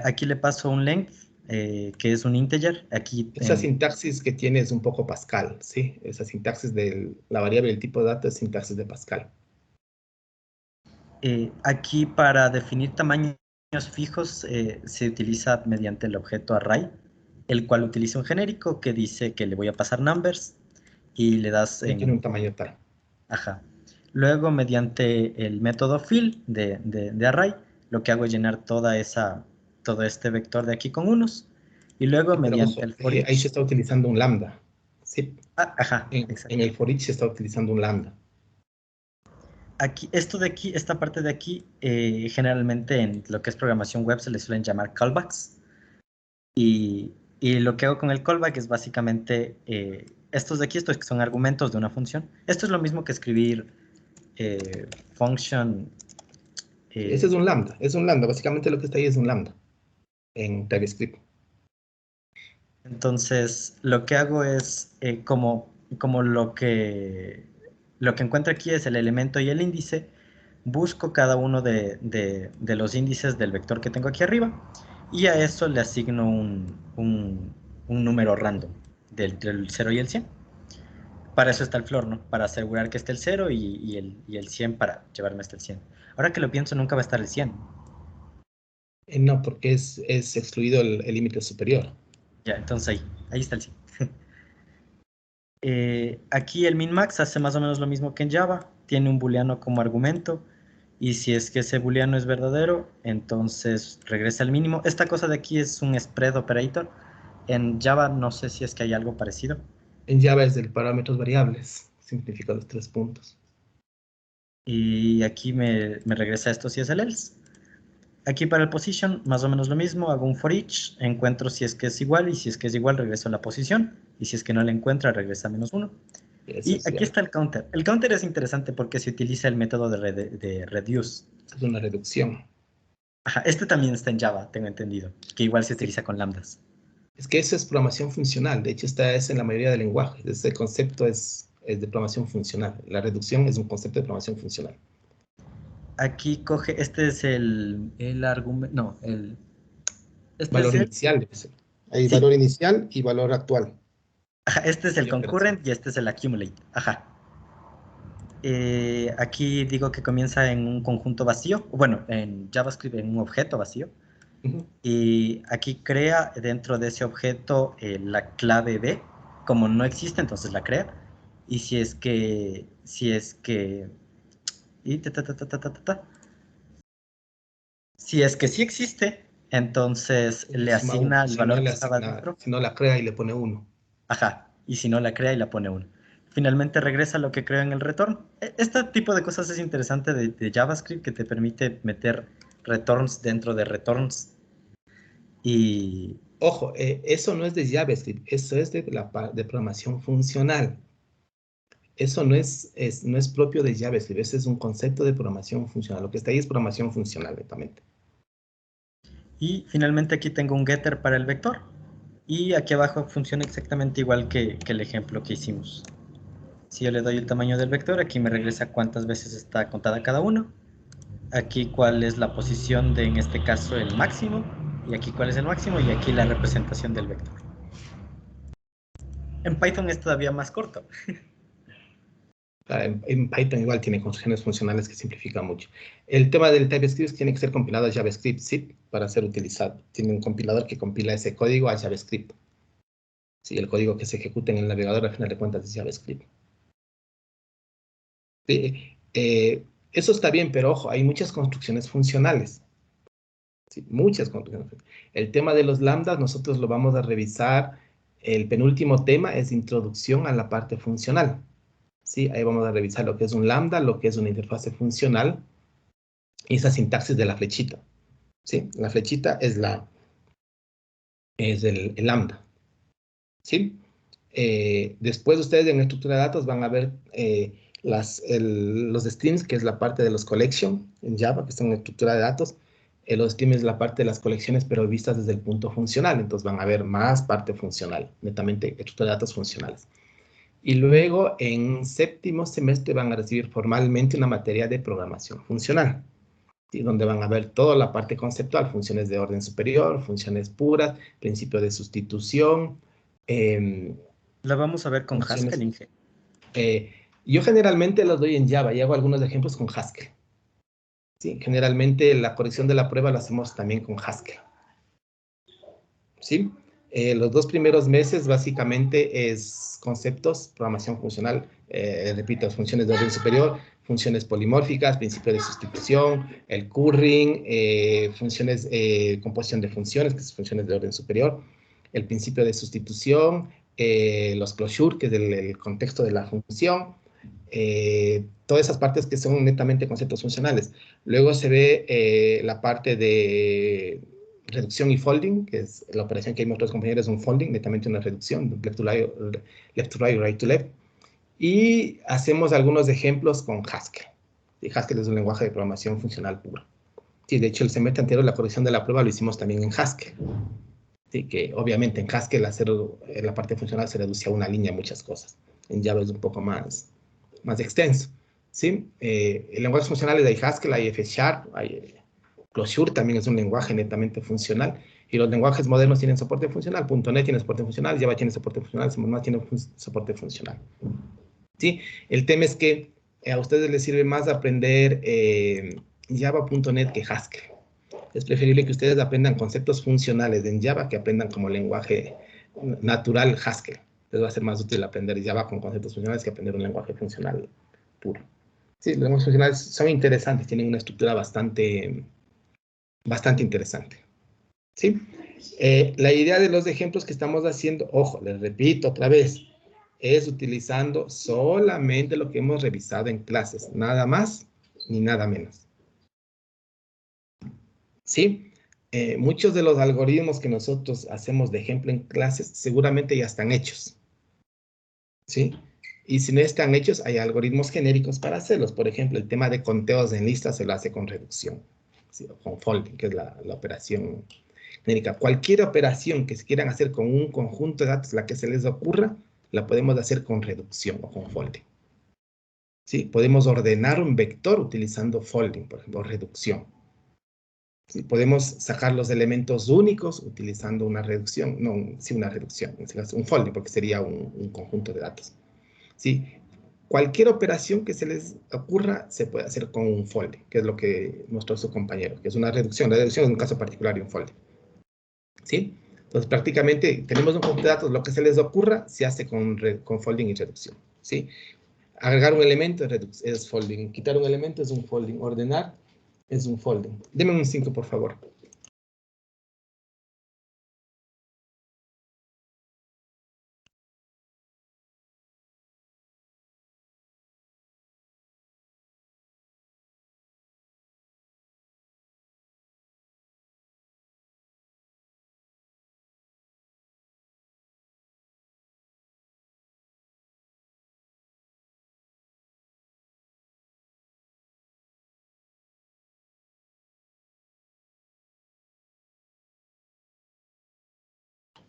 Speaker 5: Aquí le paso un length, que es un integer. Aquí
Speaker 1: Esa sintaxis que tiene es un poco Pascal, ¿sí? Esa sintaxis de la variable del tipo de datos es sintaxis de Pascal.
Speaker 5: Aquí para definir tamaños fijos se utiliza mediante el objeto array, el cual utiliza un genérico que dice que le voy a pasar numbers y le das
Speaker 1: Y tiene un tamaño tal.
Speaker 5: Ajá. Luego, mediante el método fill de array, lo que hago es llenar todo este vector de aquí con unos. Y luego,
Speaker 1: Pero
Speaker 5: mediante
Speaker 1: ojo,
Speaker 5: el for
Speaker 1: ahí se
Speaker 5: each.
Speaker 1: está utilizando un lambda. Sí.
Speaker 5: Ajá,
Speaker 1: En
Speaker 5: exacto.
Speaker 1: el for each se está utilizando un lambda.
Speaker 5: Aquí, esto de aquí, esta parte de aquí, generalmente en lo que es programación web se le suelen llamar callbacks. Y lo que hago con el callback es básicamente estos de aquí, estos que son argumentos de una función. Esto es lo mismo que escribir function.
Speaker 1: Ese es un lambda. Es un lambda. Básicamente lo que está ahí es un lambda en TypeScript.
Speaker 5: Entonces, lo que hago es, como lo que encuentro aquí es el elemento y el índice, busco cada uno de los índices del vector que tengo aquí arriba y a eso le asigno un número random entre el 0 y el 100. Para eso está el floor, ¿no? Para asegurar que esté el 0 y el 100 para llevarme hasta el 100. Ahora que lo pienso, nunca va a estar el 100.
Speaker 1: No, porque es excluido el límite superior.
Speaker 5: Ya, entonces ahí está el 100. Aquí el min-max hace más o menos lo mismo que en Java, tiene un booleano como argumento y si es que ese booleano es verdadero, entonces regresa al mínimo. Esta cosa de aquí es un spread operator. En Java no sé si es que hay algo parecido.
Speaker 1: En Java es del parámetros variables. Simplifica los 3 puntos.
Speaker 5: Y aquí me regresa esto si es el else. Aquí para el position, más o menos lo mismo, hago un for each, encuentro si es que es igual, y si es que es igual, regreso a la posición, y si es que no la encuentra, regresa a -1. Y aquí está el counter. El counter es interesante porque se utiliza el método de reduce.
Speaker 1: Es una reducción.
Speaker 5: Ajá, este también está en Java, tengo entendido, que igual se utiliza con lambdas.
Speaker 1: Es que eso es programación funcional. De hecho, esta es en la mayoría de lenguajes. Este concepto es de programación funcional. La reducción es un concepto de programación funcional.
Speaker 5: Aquí coge, este es el argumento, no, este
Speaker 1: Valor
Speaker 5: es
Speaker 1: inicial. Hay
Speaker 5: sí.
Speaker 1: valor inicial y valor actual.
Speaker 5: Ajá, este es el
Speaker 1: Y
Speaker 5: concurrent y este es el accumulate. Ajá. Aquí digo que comienza en un conjunto vacío, bueno, en JavaScript en un objeto vacío. Y aquí crea dentro de ese objeto la clave B. Como no existe, entonces la crea. Y si es que y si es que sí existe, entonces le
Speaker 1: Suma
Speaker 5: asigna
Speaker 1: 1.
Speaker 5: el
Speaker 1: Si no,
Speaker 5: valor que estaba dentro.
Speaker 1: si no la crea y le pone 1.
Speaker 5: Ajá. Y si no la crea y la pone 1. Finalmente regresa lo que creó en el return. Este tipo de cosas es interesante de JavaScript, que te permite meter returns dentro de returns. Y
Speaker 1: Ojo, eso no es de JavaScript, eso es de programación funcional. Eso no es propio de JavaScript, ese es un concepto de programación funcional. Lo que está ahí es programación funcional, netamente.
Speaker 5: Y finalmente aquí tengo un getter para el vector. Y aquí abajo funciona exactamente igual que el ejemplo que hicimos. Si yo le doy el tamaño del vector, aquí me regresa cuántas veces está contada cada uno. Aquí cuál es la posición de, en este caso, el máximo. Y aquí cuál es el máximo. Y aquí la representación del vector. En Python es todavía más corto.
Speaker 1: En Python igual tiene construcciones funcionales que simplifican mucho. El tema del TypeScript tiene que ser compilado a JavaScript zip para ser utilizado. Tiene un compilador que compila ese código a JavaScript. Sí, el código que se ejecuta en el navegador al final de cuentas es JavaScript. Eso está bien, pero ojo, hay muchas construcciones funcionales. Sí, muchas construcciones. El tema de los lambdas nosotros lo vamos a revisar. El penúltimo tema es introducción a la parte funcional. Sí, ahí vamos a revisar lo que es un lambda, lo que es una interfase funcional y esa sintaxis de la flechita. Sí, la flechita es el lambda. ¿Sí? Después ustedes en estructura de datos van a ver los streams, que es la parte de los collections en Java, que son en estructura de datos. Los streams es la parte de las colecciones, pero vistas desde el punto funcional. Entonces van a ver más parte funcional, netamente estructura de datos funcionales. Y luego en séptimo semestre van a recibir formalmente una materia de programación funcional, ¿sí? Donde van a ver toda la parte conceptual, funciones de orden superior, funciones puras, principio de sustitución.
Speaker 5: La vamos a ver con Haskell, Inge.
Speaker 1: Yo generalmente los doy en Java y hago algunos ejemplos con Haskell. ¿Sí? Generalmente la corrección de la prueba la hacemos también con Haskell. ¿Sí? Los 2 primeros meses básicamente es conceptos, programación funcional, repito, funciones de orden superior, funciones polimórficas, principio de sustitución, el currying, funciones, composición de funciones, que son funciones de orden superior, el principio de sustitución, los closure, que es el contexto de la función, todas esas partes que son netamente conceptos funcionales. Luego se ve la parte de reducción y folding, que es la operación que hay en otros compañeros, un folding, netamente una reducción, left to right, right to left. Y hacemos algunos ejemplos con Haskell. Y Haskell es un lenguaje de programación funcional puro. Sí, de hecho, el semestre anterior la corrección de la prueba lo hicimos también en Haskell. Sí, que obviamente en Haskell la parte funcional se reduce a una línea, muchas cosas. En Java es un poco más extenso. ¿Sí? El lenguaje funcional hay Haskell, hay F#, hay Closure, también es un lenguaje netamente funcional. Y los lenguajes modernos tienen soporte funcional. .NET tiene soporte funcional, Java tiene soporte funcional, C++ tiene soporte funcional. ¿Sí? El tema es que a ustedes les sirve más aprender Java.NET que Haskell. Es preferible que ustedes aprendan conceptos funcionales en Java que aprendan como lenguaje natural Haskell. Les va a ser más útil aprender Java con conceptos funcionales que aprender un lenguaje funcional puro. Sí, los lenguajes funcionales son interesantes, tienen una estructura bastante interesante. ¿Sí? La idea de los ejemplos que estamos haciendo, ojo, les repito otra vez, es utilizando solamente lo que hemos revisado en clases, nada más ni nada menos. ¿Sí? Muchos de los algoritmos que nosotros hacemos de ejemplo en clases seguramente ya están hechos. ¿Sí? Y si no están hechos, hay algoritmos genéricos para hacerlos. Por ejemplo, el tema de conteos en listas se lo hace con reducción, ¿sí? O con folding, que es la operación genérica. Cualquier operación que se quieran hacer con un conjunto de datos, la que se les ocurra, la podemos hacer con reducción o con folding. ¿Sí? Podemos ordenar un vector utilizando folding, por ejemplo, reducción. ¿Sí? Podemos sacar los elementos únicos utilizando una reducción, una reducción, un folding, porque sería un conjunto de datos. ¿Sí? Cualquier operación que se les ocurra se puede hacer con un folding, que es lo que mostró su compañero, que es una reducción. La reducción es un caso particular y un folding. ¿Sí? Entonces, prácticamente, tenemos un conjunto de datos, lo que se les ocurra se hace con folding y reducción. ¿Sí? Agregar un elemento es folding, quitar un elemento es un folding, ordenar es un folding. Deme un 5, por favor.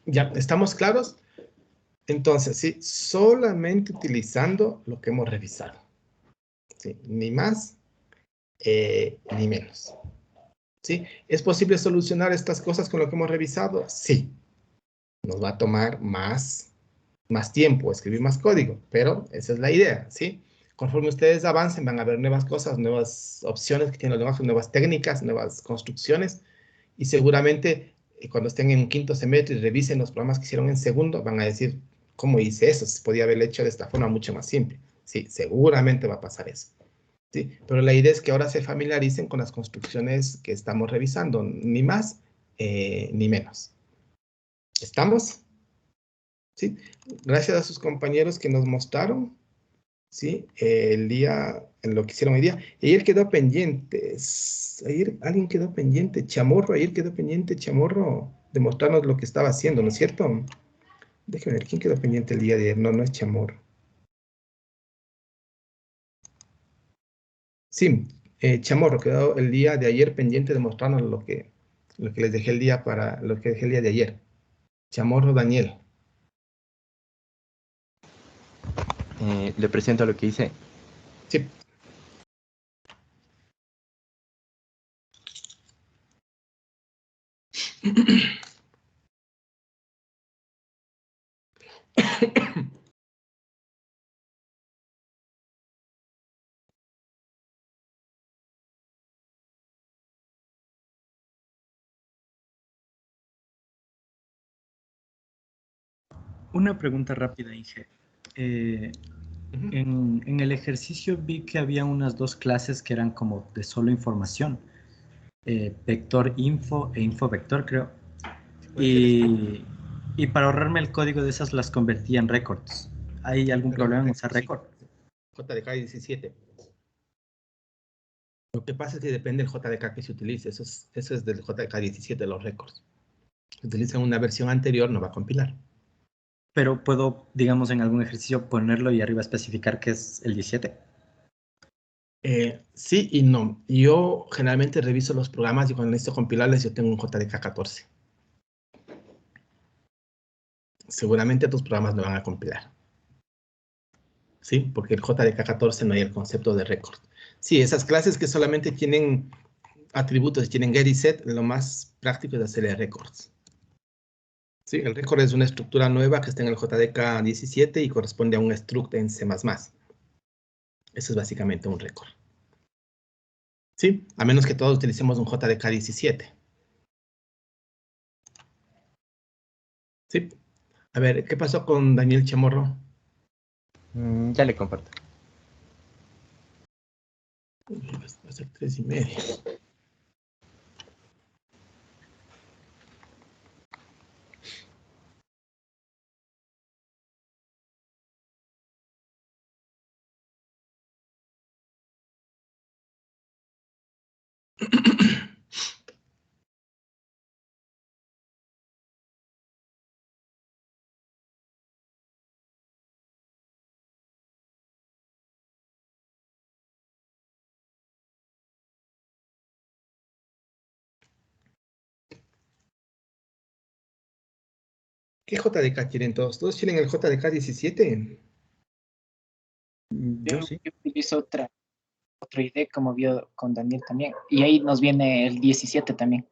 Speaker 1: ¿Ya estamos claros? Entonces, sí, solamente utilizando lo que hemos revisado. ¿Sí? Ni más, ni menos. ¿Sí? ¿Es posible solucionar estas cosas con lo que hemos revisado? Sí. Nos va a tomar más tiempo, escribir más código, pero esa es la idea, ¿sí? Conforme ustedes avancen, van a ver nuevas cosas, nuevas opciones que tiene el lenguaje, nuevas técnicas, nuevas construcciones, y seguramente cuando estén en quinto semestre y revisen los programas que hicieron en segundo, van a decir, ¿cómo hice eso? Se podía haberlo hecho de esta forma mucho más simple. Sí, seguramente va a pasar eso. Sí, pero la idea es que ahora se familiaricen con las construcciones que estamos revisando, ni más ni menos. ¿Estamos? Sí, gracias a sus compañeros que nos mostraron, ¿sí? El día, en lo que hicieron hoy día. Ayer quedó pendiente, ayer alguien quedó pendiente, Chamorro, ayer quedó pendiente Chamorro de mostrarnos lo que estaba haciendo, ¿no es cierto? Déjenme ver, ¿quién quedó pendiente el día de ayer? No, no es Chamorro. Sí, Chamorro quedó el día de ayer pendiente de mostrarnos lo que les dejé el día para, lo que dejé el día de ayer. Chamorro Daniel.
Speaker 6: Le presento lo que hice.
Speaker 1: Sí.
Speaker 5: Una pregunta rápida, Inge. En el ejercicio vi que había unas dos clases que eran como de solo información. Vector info e info vector, creo. Y para ahorrarme el código de esas las convertí en records. ¿Hay algún problema en usar record?
Speaker 1: JDK 17. Lo que pasa es que depende del JDK que se utilice. Eso es del JDK 17 de los récords. Si utilizan una versión anterior, no va a compilar.
Speaker 5: Pero puedo, digamos, en algún ejercicio ponerlo y arriba especificar que es el 17.
Speaker 1: Sí y no. Yo generalmente reviso los programas y cuando necesito compilarles, yo tengo un JDK 14. Seguramente tus programas no van a compilar. ¿Sí? Porque el JDK 14 no hay el concepto de record. Sí, esas clases que solamente tienen atributos, tienen get y set, lo más práctico es hacerle records. Sí, el record es una estructura nueva que está en el JDK 17 y corresponde a un struct en C++. Eso es básicamente un record. ¿Sí? A menos que todos utilicemos un JDK 17. ¿Sí? A ver, ¿qué pasó con Daniel Chamorro?
Speaker 6: Ya le comparto.
Speaker 1: Va a ser 3:30. ¿Qué JDK quieren todos? ¿Todos quieren el JDK 17?
Speaker 5: Yo sí.
Speaker 7: Yo utilizo otro ID como vio con Daniel también. Y ahí nos viene el 17 también.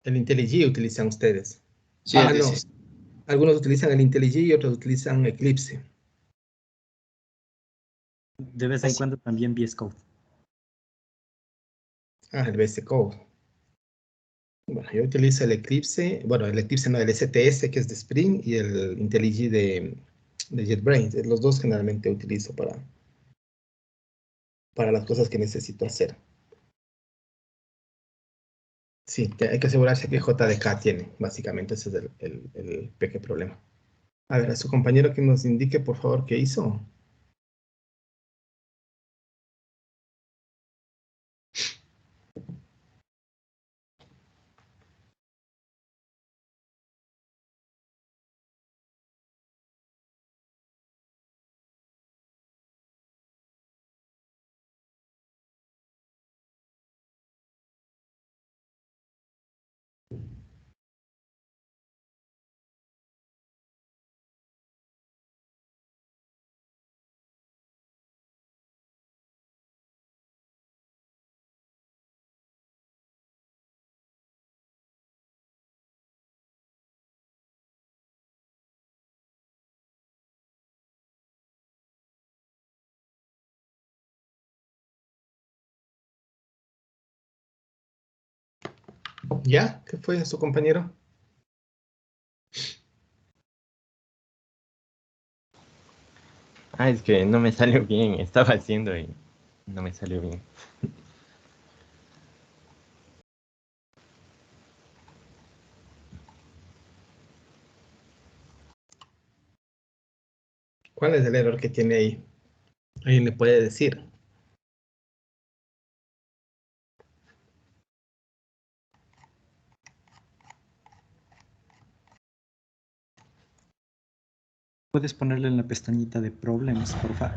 Speaker 1: El IntelliJ utilizan ustedes.
Speaker 4: Sí,
Speaker 1: Ah,
Speaker 4: el
Speaker 1: no.
Speaker 4: 16.
Speaker 1: Algunos utilizan el IntelliJ y otros utilizan Eclipse.
Speaker 5: De vez en
Speaker 7: Así.
Speaker 5: cuando también VS Code.
Speaker 1: Ah, el VS Code. Bueno, yo utilizo el Eclipse, bueno, el Eclipse no, el STS que es de Spring y el IntelliJ de JetBrains. Los dos generalmente utilizo para las cosas que necesito hacer. Sí, hay que asegurarse que JDK tiene, básicamente ese es el pequeño problema. A ver, a su compañero que nos indique, por favor, qué hizo. ¿Ya? ¿Qué fue su compañero?
Speaker 6: Ah, es que no me salió bien. Estaba haciendo y no me salió bien.
Speaker 1: ¿Cuál es el error que tiene ahí? ¿Alguien le puede decir?
Speaker 5: ¿Puedes ponerle en la pestañita de Problems, porfa?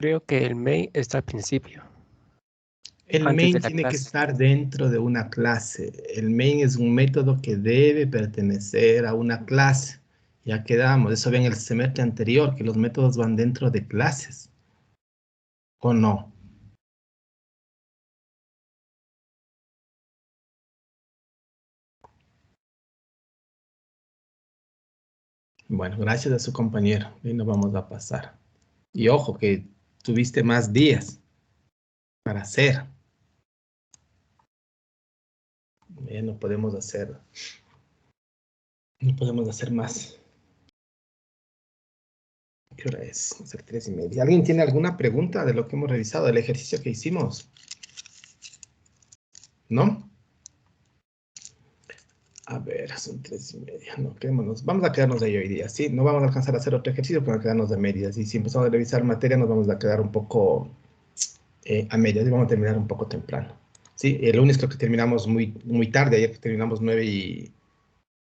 Speaker 8: Creo que el main está al principio,
Speaker 1: El
Speaker 8: antes de
Speaker 1: main
Speaker 8: la
Speaker 1: tiene que
Speaker 8: clase.
Speaker 1: estar dentro de una clase. El main es un método que debe pertenecer a una clase. Ya quedamos. Eso ven en el semestre anterior, que los métodos van dentro de clases. ¿O no? Bueno, gracias a su compañero. Y nos vamos a pasar. Y ojo, que tuviste más días para hacer. No podemos hacer. No podemos hacer más. ¿Qué hora es? Va a ser 3:30. ¿Alguien tiene alguna pregunta de lo que hemos revisado, del ejercicio que hicimos? ¿No? A ver, son 3:30. No, quedémonos. Vamos a quedarnos ahí hoy día, ¿sí? No vamos a alcanzar a hacer otro ejercicio, pero vamos a quedarnos de medias. Y si empezamos a revisar materia, nos vamos a quedar un poco a medias y vamos a terminar un poco temprano. ¿Sí? El lunes creo que terminamos muy tarde. Ayer terminamos 9 y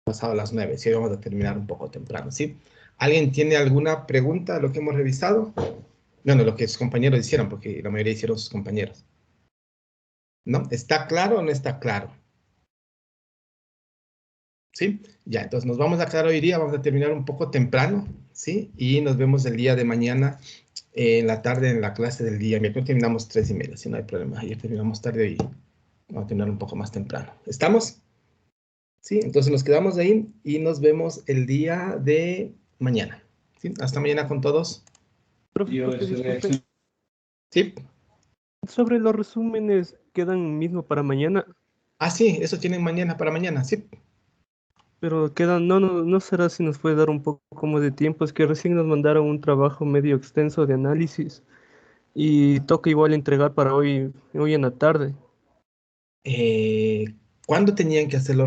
Speaker 1: pasado las 9. Sí, hoy vamos a terminar un poco temprano, ¿sí? ¿Alguien tiene alguna pregunta de lo que hemos revisado? Bueno, lo que sus compañeros hicieron, porque la mayoría hicieron sus compañeros. ¿No? ¿Está claro o no está claro? ¿Sí? Ya, entonces nos vamos a quedar hoy día, vamos a terminar un poco temprano, ¿sí? Y nos vemos el día de mañana en la tarde en la clase del día. Miércoles terminamos 3:30, si no hay problema. Ayer terminamos tarde y vamos a terminar un poco más temprano. ¿Estamos? Sí, entonces nos quedamos ahí y nos vemos el día de mañana. ¿Sí? Hasta mañana con todos.
Speaker 9: Profe, disculpe,
Speaker 1: ¿Sí?
Speaker 9: sobre los resúmenes, ¿quedan mismo para mañana?
Speaker 1: Ah, sí, eso tienen mañana para mañana, sí.
Speaker 9: Pero quedan, no será si nos puede dar un poco como de tiempo, es que recién nos mandaron un trabajo medio extenso de análisis y toca igual entregar para hoy en la tarde.
Speaker 1: ¿Cuándo tenían que hacerlo?